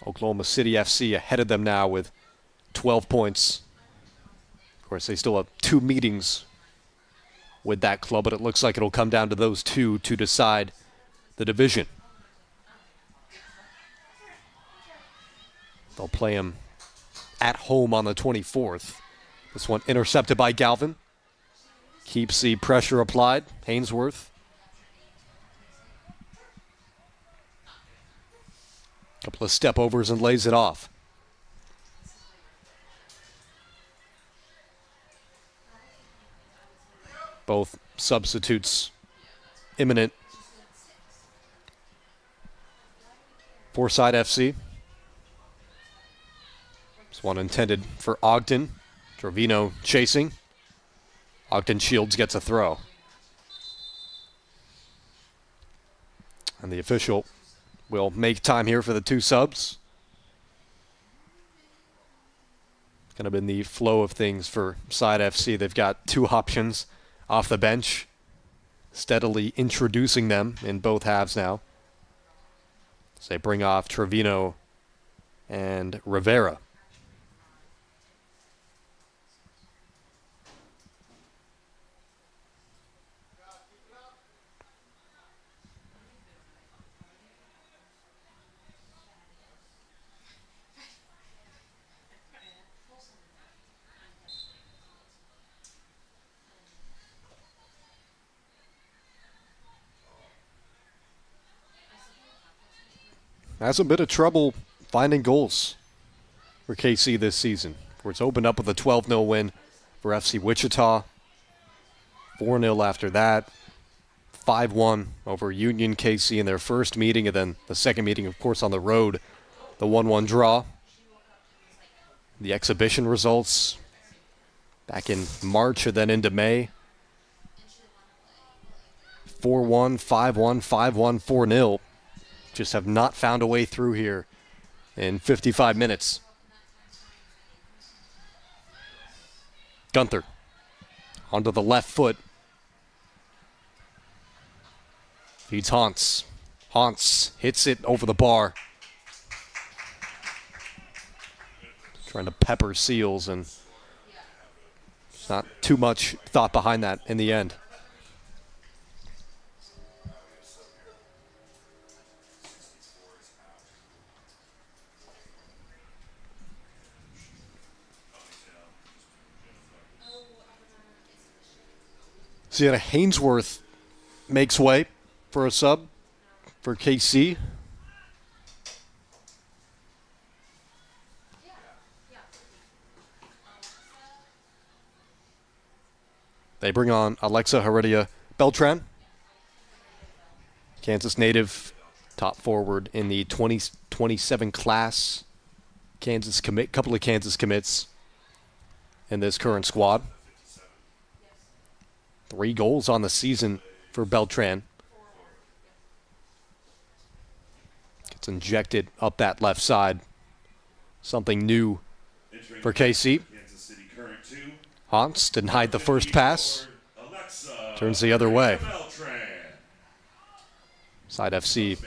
Oklahoma City FC ahead of them now with 12 points. Of course, they still have 2 meetings with that club, but it looks like it'll come down to those 2 to decide the division. They'll play them at home on the 24th. This one intercepted by Galvin. Keeps the pressure applied. Hainsworth. Couple of step overs and lays it off. Both substitutes imminent for Side FC. This one intended for Ogden. Trevino chasing. Ogden Shields gets a throw. And the official will make time here for the 2 subs. Kind of been the flow of things for Side FC. They've got 2 options off the bench, steadily introducing them in both halves now. So they bring off Trevino and Rivera. has a bit of trouble finding goals for KC this season. Where it's opened up with a 12-0 win for FC Wichita. 4-0 after that. 5-1 over Union KC in their first meeting, and then the second meeting, of course, on the road, the 1-1 draw. The exhibition results back in March and then into May. 4-1, 5-1, 5-1, 4-0. Just have not found a way through here in 55 minutes. Gunther onto the left foot. Feeds Hans. Hans hits it over the bar. Trying to pepper Seals, and there's not too much thought behind that in the end. Sienna Hainsworth makes way for a sub for KC. They bring on Alexa Heredia Beltran, Kansas native, top forward in the 2027 class. Couple of Kansas commits in this current squad. 3 goals on the season for Beltran. Gets injected up that left side. Something new for KC. Hans denied the first pass. Turns the other way. Side FC.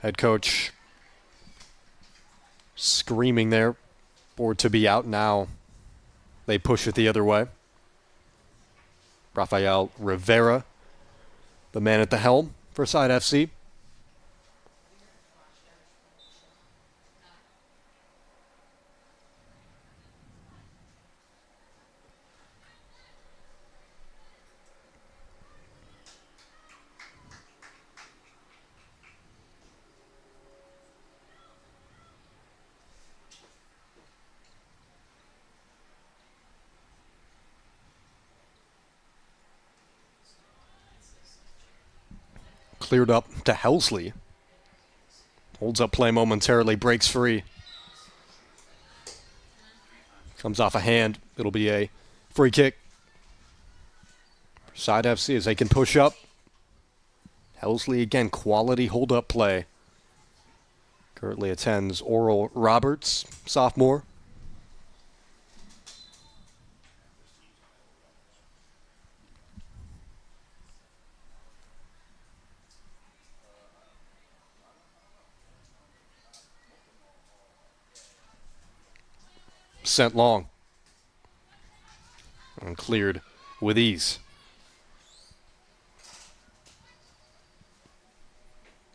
Head coach screaming there for it to be out. Now they push it the other way. Rafael Rivera, the man at the helm for Side FC. Cleared up to Helsley. Holds up play momentarily, breaks free. Comes off a hand. It'll be a free kick. Side FC as they can push up. Helsley again, quality hold-up play. Currently attends Oral Roberts, sophomore. Sent long and cleared with ease.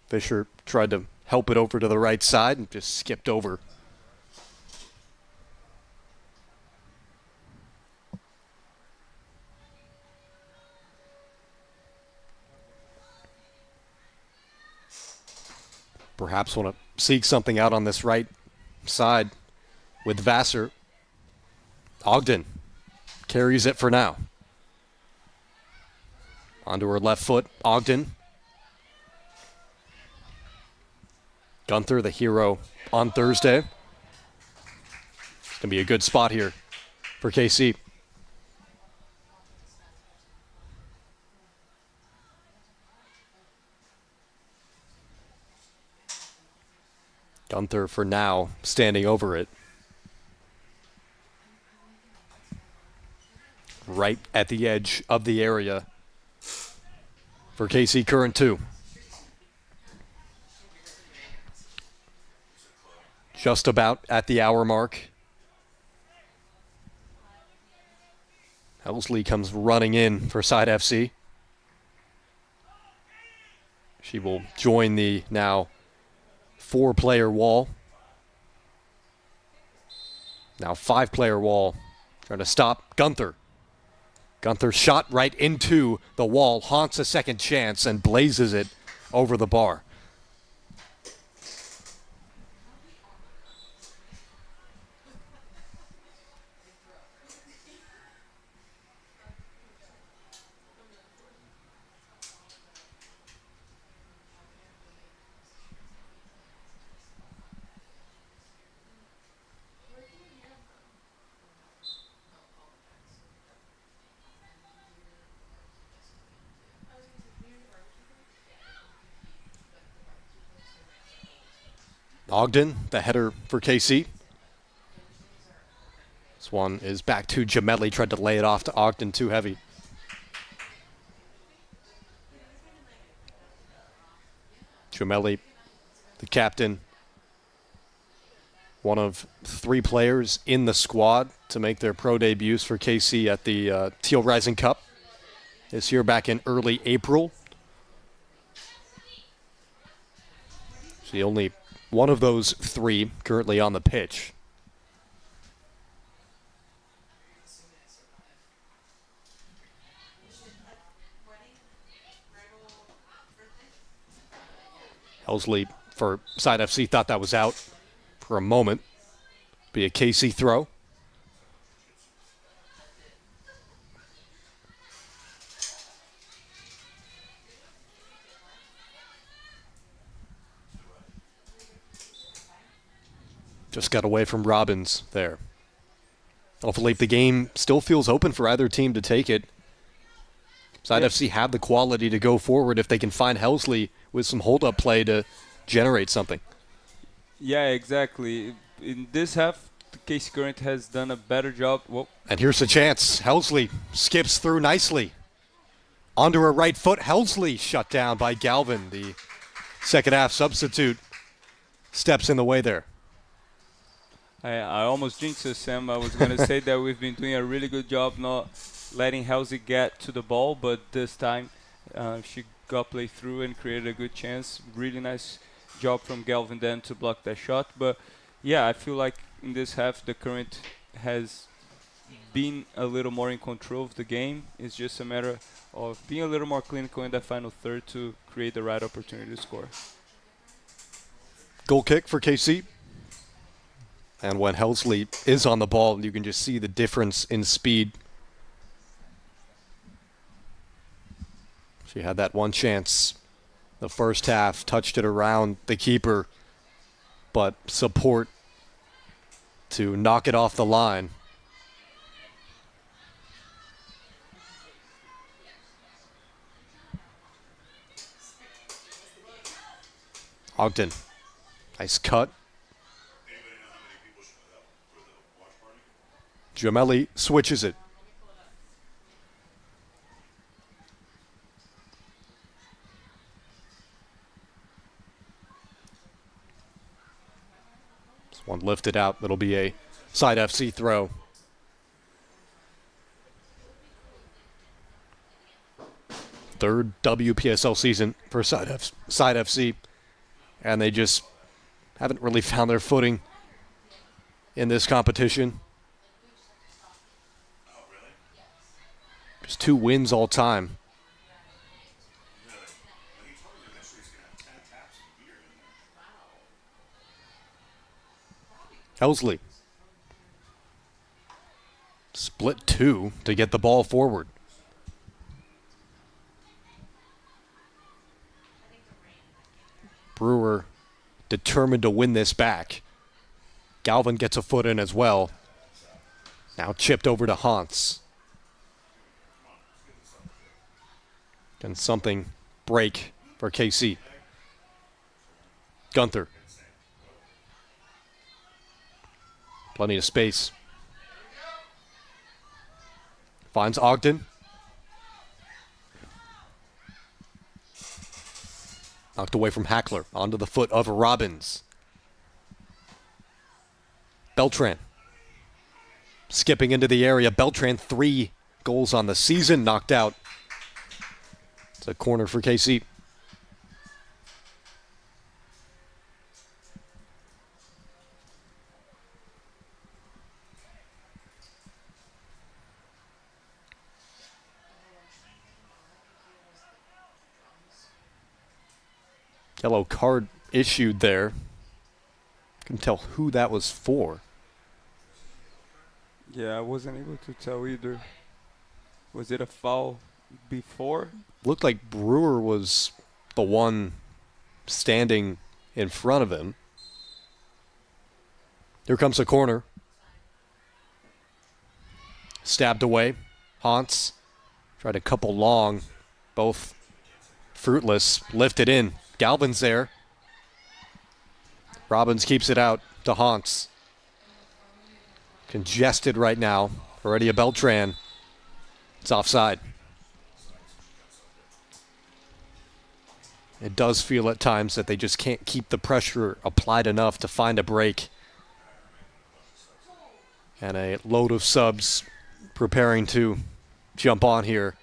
Fisher tried to help it over to the right side and just skipped over. Perhaps want to seek something out on this right side with Vassar. Ogden carries it for now. Onto her left foot, Ogden. Gunther, the hero on Thursday. It's going to be a good spot here for KC. Gunther for now standing over it. Right at the edge of the area for KC Current 2. Just about at the hour mark. Helsley comes running in for Side FC. She will join the now 4-player wall. Now 5-player wall. Trying to stop Gunther. Gunther shot right into the wall, haunts a second chance, and blazes it over the bar. Ogden, the header for KC. This one is back to Gemelli. Tried to lay it off to Ogden, too heavy. Gemelli, the captain, one of 3 players in the squad to make their pro debuts for KC at the Teal Rising Cup this year back in early April. So only one of those 3 currently on the pitch. Helsley for Side FC thought that was out for a moment. Be a KC throw. Just got away from Robbins there. Hopefully the game still feels open for either team to take it. Side FC have the quality to go forward if they can find Helsley with some hold-up play to generate something. Yeah, exactly. In this half, the KC Current has done a better job. Whoa. And here's a chance. Helsley skips through nicely. Onto her right foot, Helsley shut down by Galvin. The second half substitute steps in the way there. I almost jinxed us, Sam. I was going to say that we've been doing a really good job not letting Helsley get to the ball, but this time she got play through and created a good chance. Really nice job from Galvin then to block that shot. But yeah, I feel like in this half the Current has been a little more in control of the game. It's just a matter of being a little more clinical in that final third to create the right opportunity to score. Goal kick for KC. And when Helsley is on the ball, you can just see the difference in speed. She had that one chance the first half, touched it around the keeper, but support to knock it off the line. Ogden, nice cut. Gemelli switches it. This one lifted out. It'll be a Side FC throw. Third WPSL season for Side FC. And they just haven't really found their footing in this competition. Just 2 wins all time. Helsley. Split 2 to get the ball forward. Brewer determined to win this back. Galvin gets a foot in as well. Now chipped over to Hans. Can something break for KC? Gunther. Plenty of space. Finds Ogden. Knocked away from Hackler. Onto the foot of Robbins. Beltran. Skipping into the area. Beltran, 3 goals on the season. Knocked out. It's a corner for KC. Yellow card issued there. Couldn't tell who that was for. Yeah, I wasn't able to tell either. Was it a foul before? Looked like Brewer was the one standing in front of him. Here comes a corner. Stabbed away. Hans tried a couple long, both fruitless. Lifted in. Galvin's there. Robbins keeps it out to Hans. Congested right now. Already a Beltran. It's offside. It does feel at times that they just can't keep the pressure applied enough to find a break. And a load of subs preparing to jump on here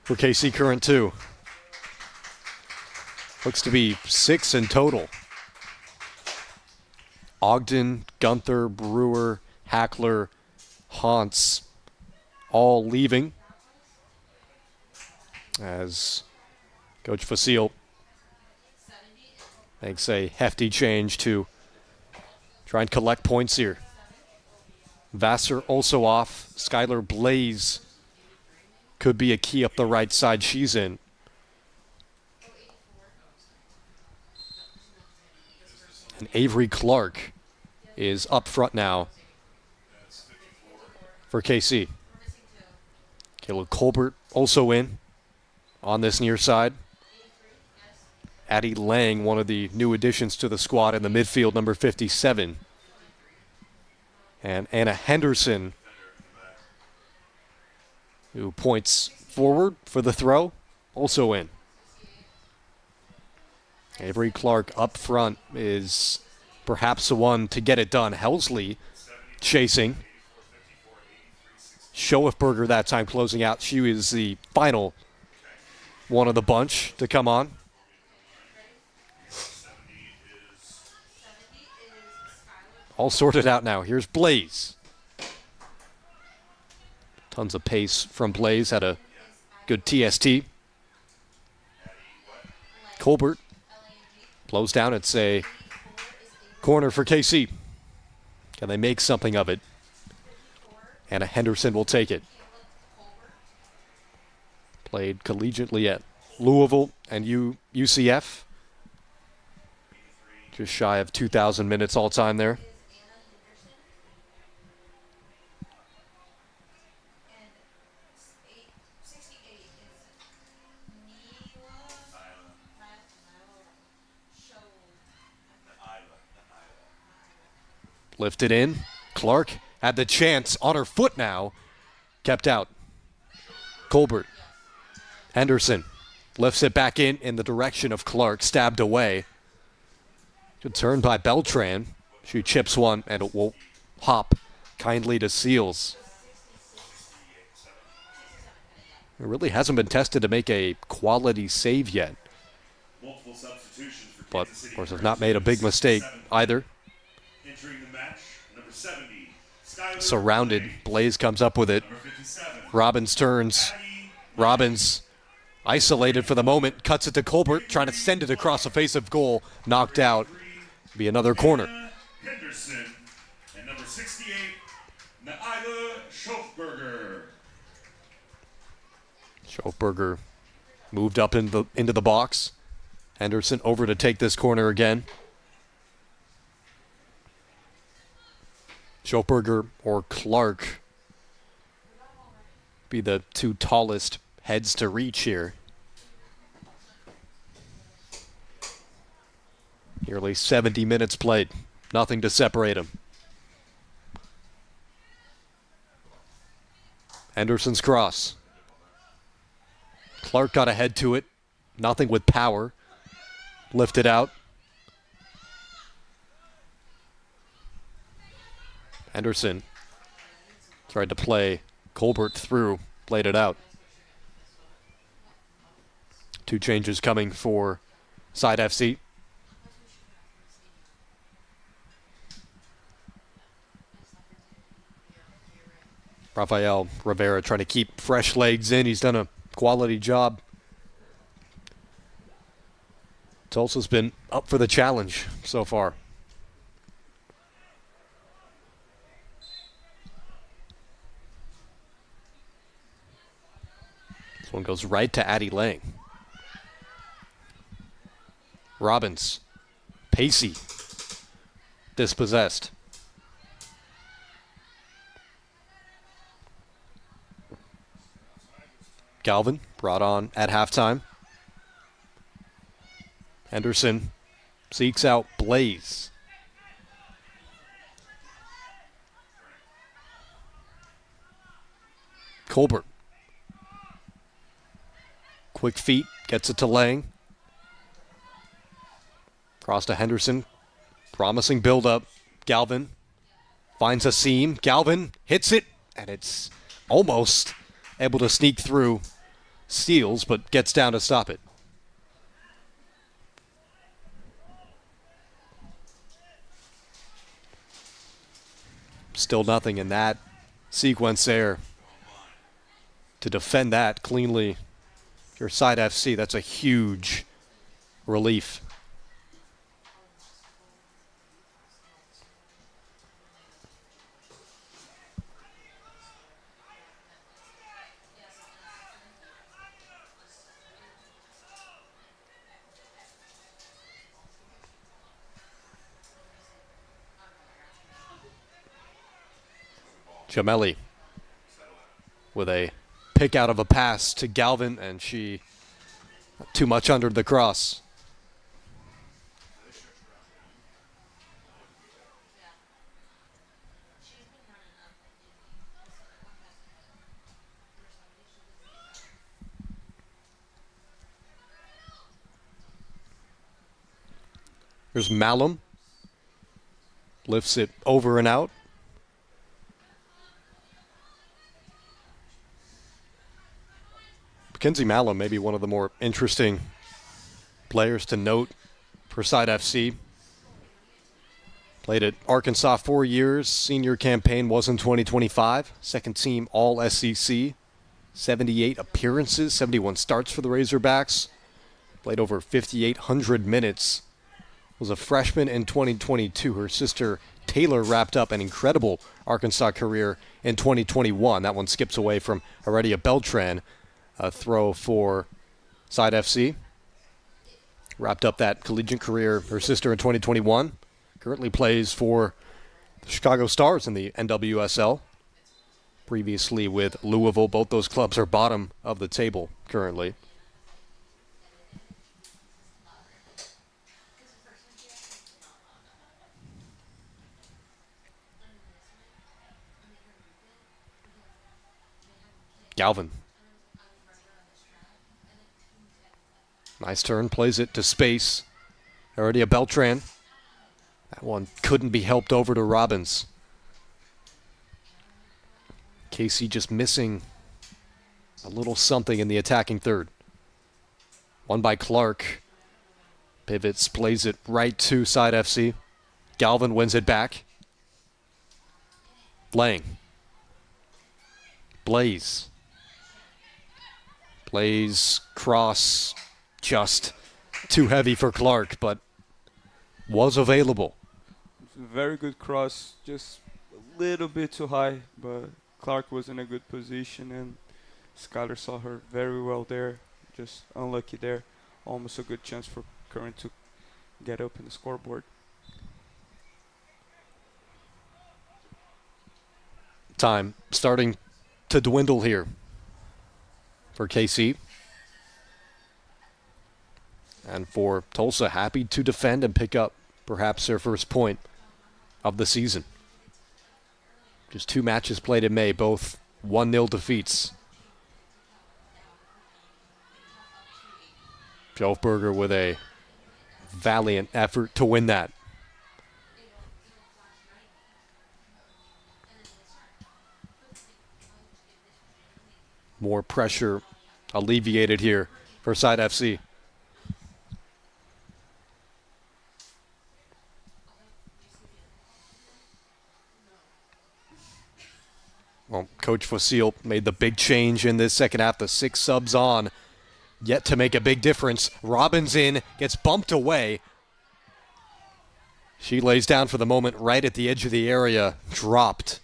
for KC Current 2. Looks to be 6 in total. Ogden, Gunther, Brewer, Hackler, Hans, all leaving as Coach Facile makes a hefty change to try and collect points here. Vassar also off. Skylar Blaze could be a key up the right side she's in. And Avery Clark is up front now for KC. Caleb Colbert also in on this near side. Addie Lang, one of the new additions to the squad in the midfield, number 57. And Anna Henderson, who points forward for the throw, also in. Avery Clark up front is perhaps the one to get it done. Helsley chasing. Schoefberger that time closing out. She is the final one of the bunch to come on. All sorted out now. Here's Blaze. Tons of pace from Blaze. Had a good TST. Colbert blows down. It's a corner for KC. Can they make something of it? Anna Henderson will take it. Played collegiately at Louisville and UCF. Just shy of 2,000 minutes all time there. Lifted in. Clark had the chance on her foot now. Kept out. Colbert. Henderson lifts it back in the direction of Clark. Stabbed away. Good turn by Beltran. She chips one and it will hop kindly to Seals. It really hasn't been tested to make a quality save yet. But, of course, have not made a big mistake either. Surrounded. Blaze comes up with it. Robbins turns. Robbins isolated for the moment. Cuts it to Colbert. Trying to send it across the face of goal. Knocked out. Be another corner. Henderson and number 68, Naila Schoefberger. Schoefberger moved up into the box. Henderson over to take this corner again. Schoefberger or Clark be the two tallest heads to reach here. Nearly 70 minutes played. Nothing to separate them. Henderson's cross. Clark got ahead to it. Nothing with power. Lifted out. Henderson tried to play Colbert through, played it out. Two changes coming for Side FC. Rafael Rivera trying to keep fresh legs in. He's done a quality job. Tulsa's been up for the challenge so far. This one goes right to Addie Lang. Robbins. Pacey. Dispossessed. Galvin brought on at halftime. Henderson seeks out Blaze. Colbert. Quick feet, gets it to Lang. Cross to Henderson. Promising build-up. Galvin finds a seam. Galvin hits it, and it's almost able to sneak through. Steals, but gets down to stop it. Still nothing in that sequence there. To defend that cleanly, if you're Side FC, that's a huge relief. Jamelli with a pick out of a pass to Galvin, and she too much under the cross. There's Malum. Lifts it over and out. Mackenzie Malum may be one of the more interesting players to note for Side FC. Played at Arkansas 4 years. Senior campaign was in 2025. Second team All-SEC. 78 appearances, 71 starts for the Razorbacks. Played over 5,800 minutes. Was a freshman in 2022. Her sister Taylor wrapped up an incredible Arkansas career in 2021. That one skips away from Heredia Beltran. A throw for Side FC. Wrapped up that collegiate career, her sister, in 2021. Currently plays for the Chicago Stars in the NWSL. Previously with Louisville. Both those clubs are bottom of the table currently. Galvin. Nice turn, plays it to space. Already a Beltran. That one couldn't be helped over to Robbins. KC just missing a little something in the attacking third. One by Clark. Pivots, plays it right to Side FC. Galvin wins it back. Lang. Blaze. Blaze, cross, just too heavy for Clark, but was available. Very good cross, just a little bit too high, but Clark was in a good position, and Skyler saw her very well there. Just unlucky there. Almost a good chance for Current to get up in the scoreboard. Time starting to dwindle here for KC. And for Tulsa, happy to defend and pick up perhaps their first point of the season. Just 2 matches played in May, both 1-0 defeats. Schofberger with a valiant effort to win that. More pressure alleviated here for Side FC. Well, Coach Facile made the big change in this second half. The 6 subs on, yet to make a big difference. Robbins in, gets bumped away. She lays down for the moment right at the edge of the area, dropped.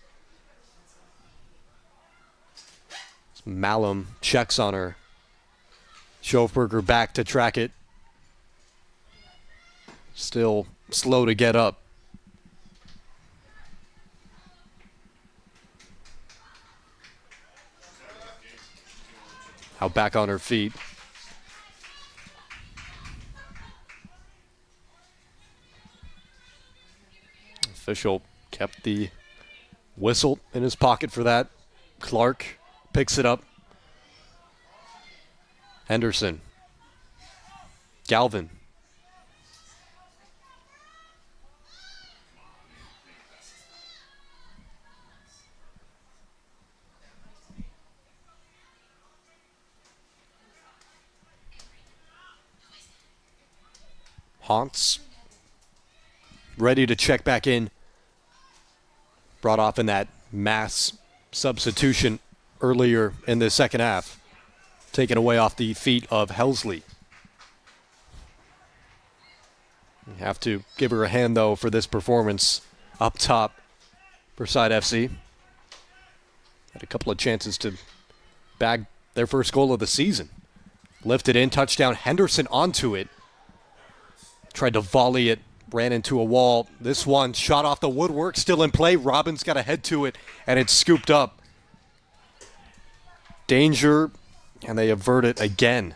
Malum checks on her. Schofberger back to track it. Still slow to get up. Now back on her feet. Official kept the whistle in his pocket for that. Clark picks it up. Henderson. Galvin. Haunts. Ready to check back in. Brought off in that mass substitution earlier in the second half. Taken away off the feet of Helsley. You have to give her a hand, though, for this performance up top for Side FC. Had a couple of chances to bag their first goal of the season. Lifted in, touchdown, Henderson onto it. Tried to volley it, ran into a wall. This one shot off the woodwork, still in play. Robbins got a head to it, and it's scooped up. Danger, and they avert it again.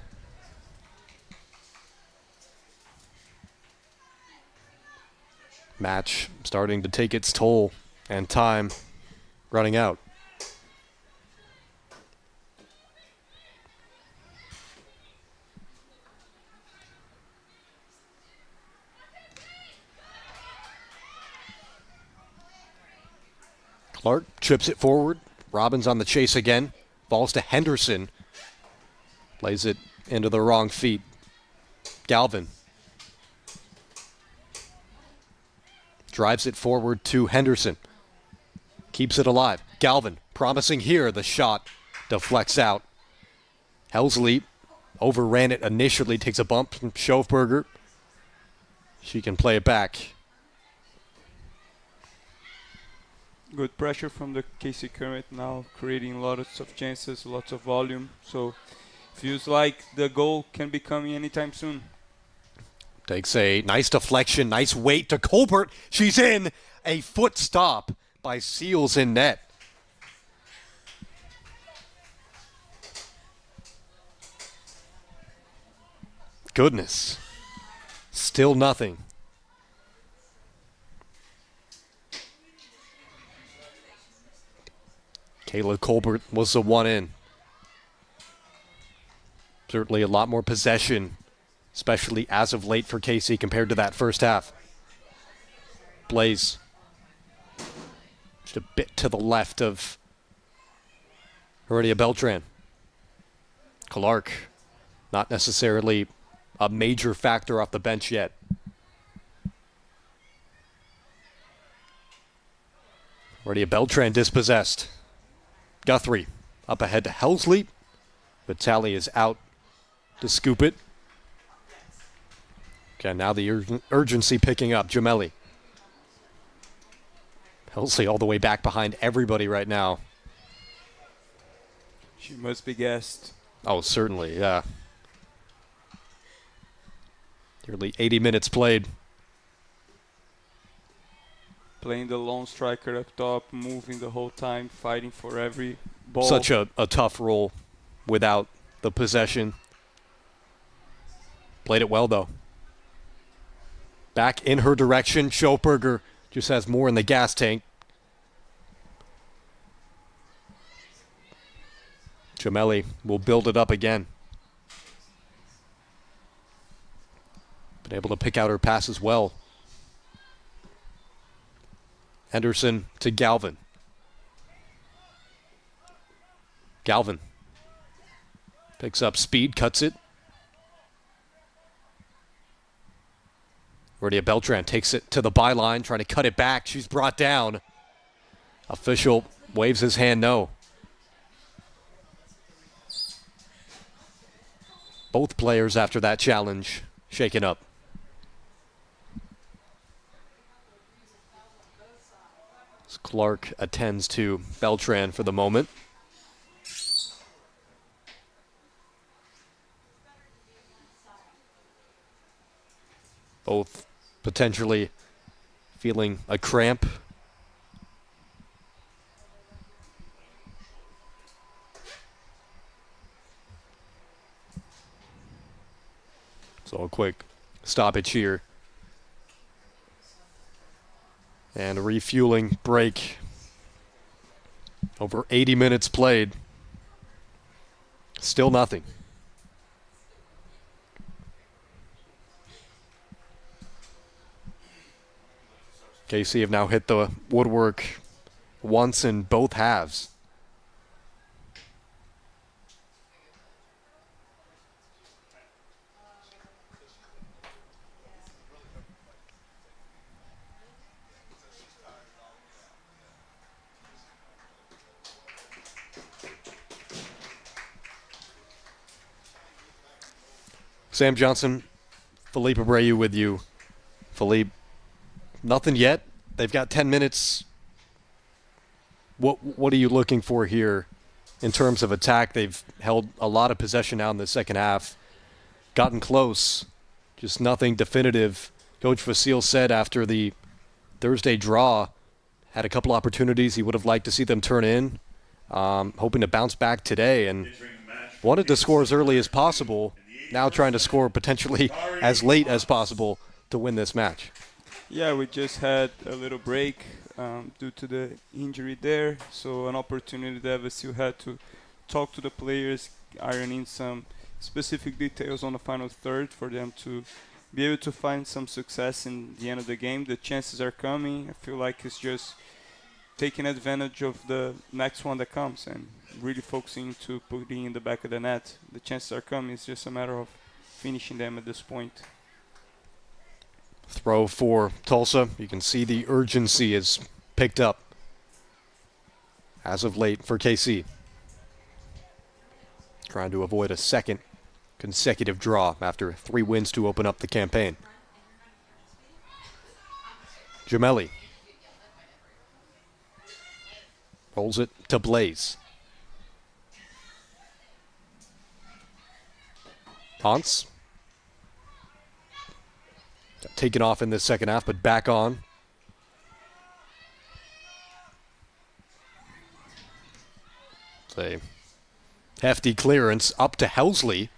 Match starting to take its toll, and time running out. Clark chips it forward. Robbins on the chase again. Falls to Henderson. Lays it into the wrong feet. Galvin. Drives it forward to Henderson. Keeps it alive. Galvin promising here. The shot deflects out. Helsley overran it initially. Takes a bump from Schofberger. She can play it back. Good pressure from the KC Current now, creating lots of chances, lots of volume. So feels like the goal can be coming anytime soon. Takes a nice deflection, nice weight to Colbert. She's in. A foot stop by Seals in net. Goodness. Still nothing. Kayla Colbert was the one in. Certainly a lot more possession, especially as of late for KC compared to that first half. Blaze. Just a bit to the left of Heredia Beltran. Clark, not necessarily a major factor off the bench yet. Heredia Beltran dispossessed. Guthrie up ahead to Helsley. Vitale is out to scoop it. Okay, now the urgency picking up. Gemelli. Helsley all the way back behind everybody right now. She must be gassed. Oh, certainly, yeah. Nearly 80 minutes played. Playing the lone striker up top, moving the whole time, fighting for every ball. Such a tough role without the possession. Played it well, though. Back in her direction. Schofberger just has more in the gas tank. Gemelli will build it up again. Been able to pick out her passes well. Henderson to Galvin. Galvin picks up speed, cuts it. Heredia Beltran takes it to the byline, trying to cut it back. She's brought down. Official waves his hand no. Both players after that challenge shaken up. Clark attends to Beltran for the moment. Both potentially feeling a cramp. So a quick stoppage here. And a refueling break. Over 80 minutes played. Still nothing. KC have now hit the woodwork once in both halves. Sam Johnson, Philippe Abreu with you. Philippe, nothing yet. They've got 10 minutes. What are you looking for here in terms of attack? They've held a lot of possession now in the second half. Gotten close. Just nothing definitive. Coach Vasile said after the Thursday draw, had a couple opportunities he would have liked to see them turn in. Hoping to bounce back today and wanted to score as early as possible. Now trying to score potentially as late as possible to win this match. Yeah, we just had a little break due to the injury there, so an opportunity that Vasile had to talk to the players, iron in some specific details on the final third for them to be able to find some success in the end of the game. The chances are coming. I feel like it's just taking advantage of the next one that comes and really focusing to putting in the back of the net. The chances are coming. It's just a matter of finishing them at this point. Throw for Tulsa. You can see the urgency is picked up as of late for KC. Trying to avoid a second consecutive draw after 3 wins to open up the campaign. Gemelli rolls it to Blaze. Hans. Taken off in this second half, but back on. It's a hefty clearance up to Helsley.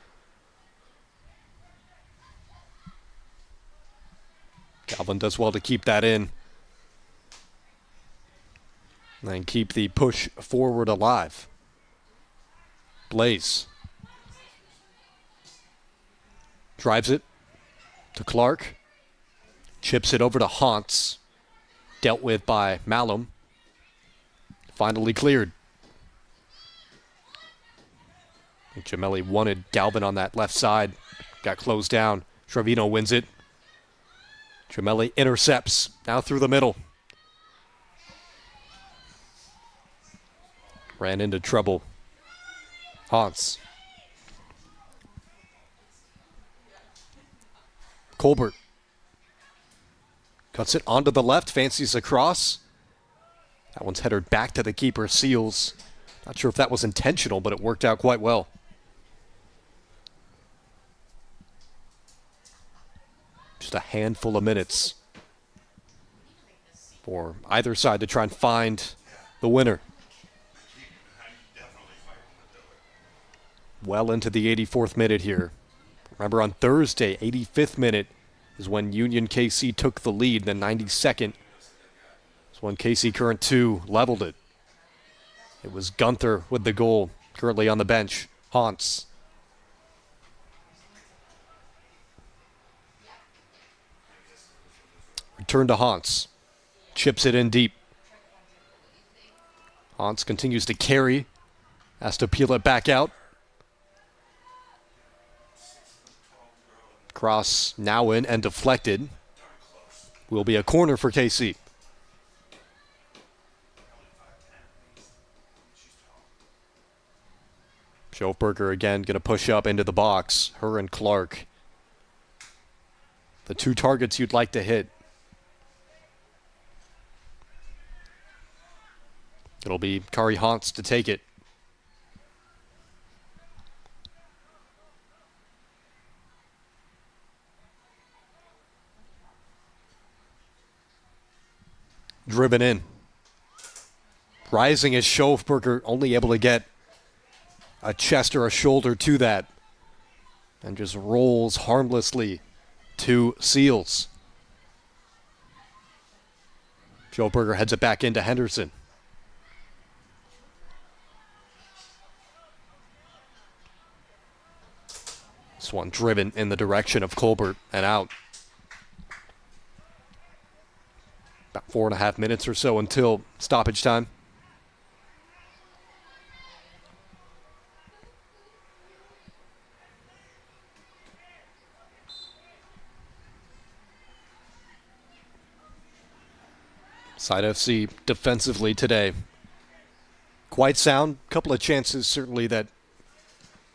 Calvin does well to keep that in. And keep the push forward alive. Blaze. Drives it to Clark. Chips it over to Hans. Dealt with by Malum. Finally cleared. I think Gemelli wanted Galvin on that left side. Got closed down. Trevino wins it. Gemelli intercepts. Now through the middle. Ran into trouble. Hans. Colbert. Cuts it onto the left, fancies across. That one's headed back to the keeper, Seals. Not sure if that was intentional, but it worked out quite well. Just a handful of minutes for either side to try and find the winner. Well into the 84th minute here. Remember on Thursday, 85th minute, is when Union KC took the lead. The 92nd is when KC Current 2 leveled it. It was Gunther with the goal, currently on the bench. Hans. Return to Hans. Chips it in deep. Hans continues to carry. Has to peel it back out. Cross now in and deflected. Will be a corner for KC. Schofberger again going to push up into the box. Her and Clark. The 2 targets you'd like to hit. It'll be Kari Hans to take it. Driven in. Rising is Schofberger, only able to get a chest or a shoulder to that. And just rolls harmlessly to Seals. Schofberger heads it back into Henderson. This one driven in the direction of Colbert and out. About 4.5 minutes or so until stoppage time. Side FC defensively today. Quite sound. Couple of chances certainly that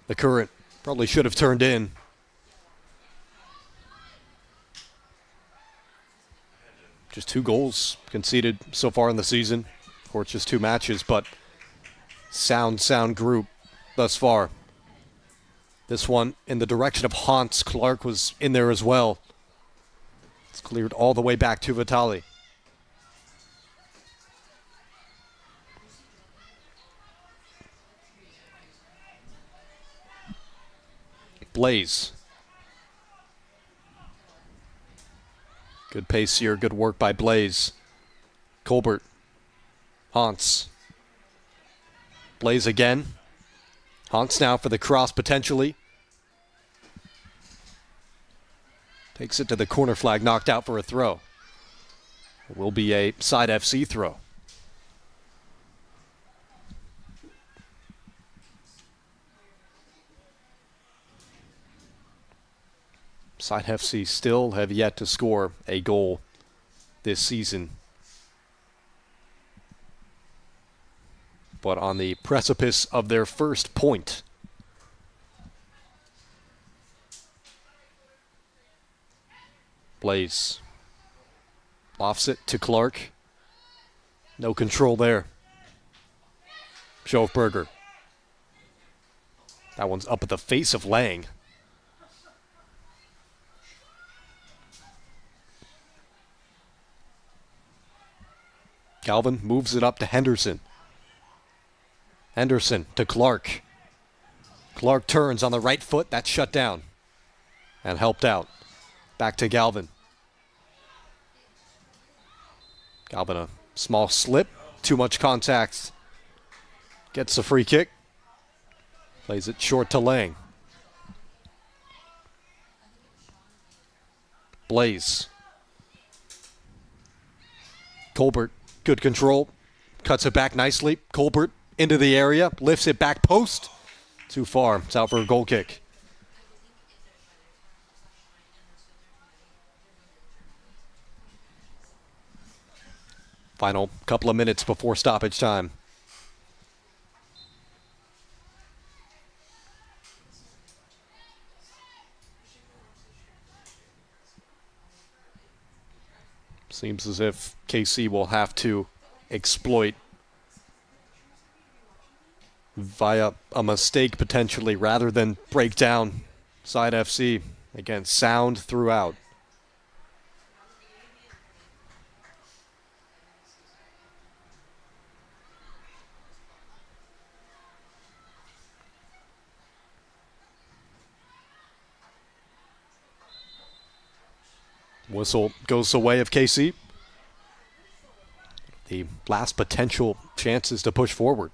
the Current probably should have turned in. Just 2 goals conceded so far in the season. Of course, just 2 matches, but sound group thus far. This one in the direction of Hans. Clark was in there as well. It's cleared all the way back to Vitali. Blaze. Good pace here, good work by Blaze. Colbert. Hans. Blaze again. Hans now for the cross potentially. Takes it to the corner flag, knocked out for a throw. It will be a Side FC throw. Side FC still have yet to score a goal this season. But on the precipice of their first point. Blaze. Offs it to Clark. No control there. Schofberger. That one's up at the face of Lang. Galvin moves it up to Henderson. Henderson to Clark. Clark turns on the right foot. That's shut down and helped out. Back to Galvin. Galvin, a small slip. Too much contact. Gets a free kick. Plays it short to Lang. Blaze. Colbert. Good control. Cuts it back nicely. Colbert into the area. Lifts it back post. Too far. It's out for a goal kick. Final couple of minutes before stoppage time. Seems as if KC will have to exploit via a mistake potentially rather than break down Side FC. Again, sound throughout. Whistle goes the way of KC. The last potential chances to push forward.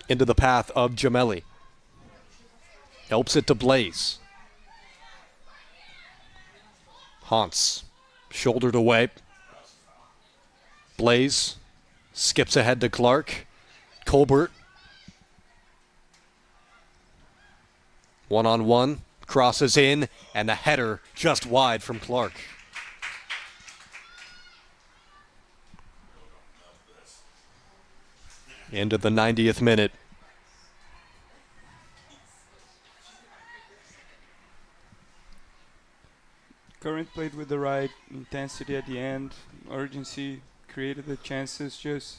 Into the path of Gemelli. Helps it to Blaze. Hans. Shouldered away. Blaze. Skips ahead to Clark. Colbert. One-on-one, crosses in, and the header just wide from Clark. Into the 90th minute. Current played with the right intensity at the end, urgency, created the chances, just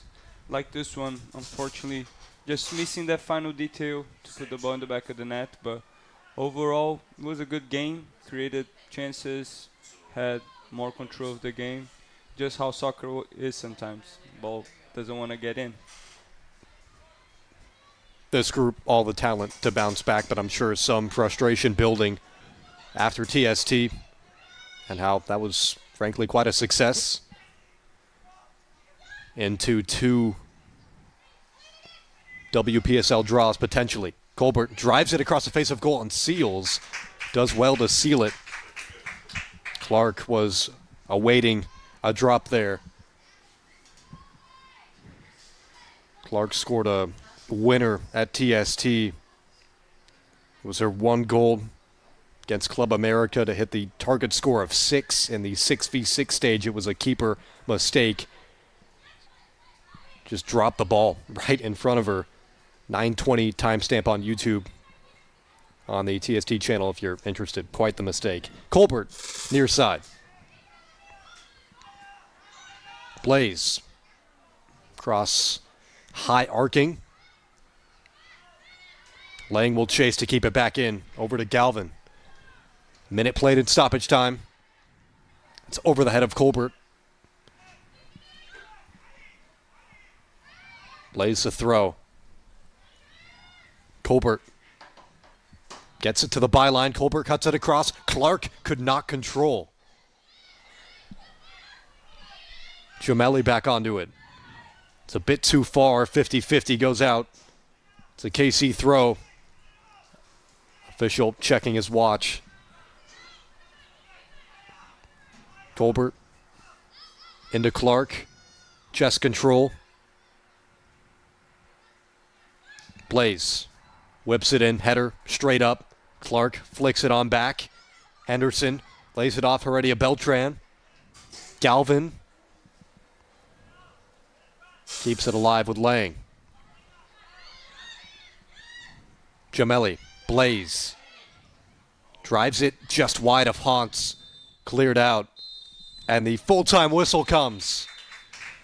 like this one, unfortunately. Just missing that final detail to put the ball in the back of the net, but overall, it was a good game. Created chances, had more control of the game. Just how soccer is sometimes. Ball doesn't want to get in. This group, all the talent to bounce back, but I'm sure some frustration building after TST. and how that was, frankly, quite a success. Into 2 WPSL draws, potentially. Colbert drives it across the face of goal and seals. Does well to seal it. Clark was awaiting a drop there. Clark scored a winner at TST. It was her 1 goal against Club America to hit the target score of 6 in the 6v6 stage. It was a keeper mistake. Just dropped the ball right in front of her. 9:20 timestamp on YouTube on the TST channel if you're interested. Quite the mistake. Colbert, near side. Blaze. Cross high arcing. Lang will chase to keep it back in. Over to Galvin. Minute played in stoppage time. It's over the head of Colbert. Blaze the throw. Colbert gets it to the byline. Colbert cuts it across. Clark could not control. Gemelli back onto it. It's a bit too far. 50-50 goes out. It's a KC throw. Official checking his watch. Colbert into Clark. Chest control. Blaze whips it in, header, straight up. Clark flicks it on back. Henderson lays it off Heredia Beltran. Galvin keeps it alive with Lang. Gemelli, Blaze drives it just wide of Haunts. Cleared out. And the full-time whistle comes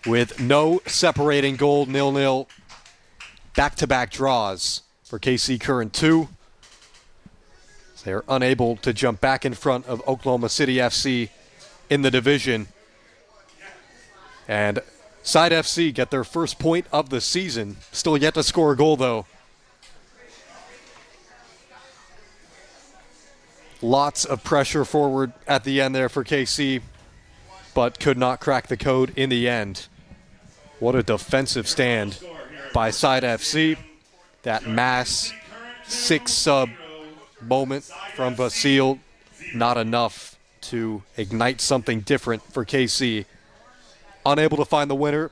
with no separating goal, 0-0. Back-to-back draws for KC Current 2. They are unable to jump back in front of Oklahoma City FC in the division. And Side FC get their first point of the season. Still yet to score a goal, though. Lots of pressure forward at the end there for KC, but could not crack the code in the end. What a defensive stand by Side FC. That mass 6-sub moment from Vasile, not enough to ignite something different for KC. Unable to find the winner,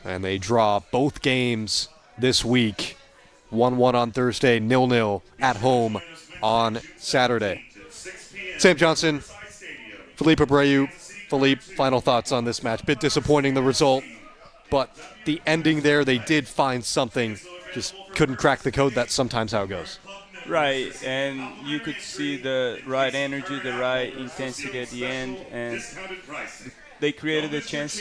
and they draw both games this week. 1-1 on Thursday, 0-0 at home on Saturday. Sam Johnson, Philippe Abreu. Philippe, final thoughts on this match. Bit disappointing, the result, but the ending there, they did find something. Just couldn't crack the code. That's sometimes how it goes. Right, and you could see the right energy, the right intensity at the end, and they created the chances.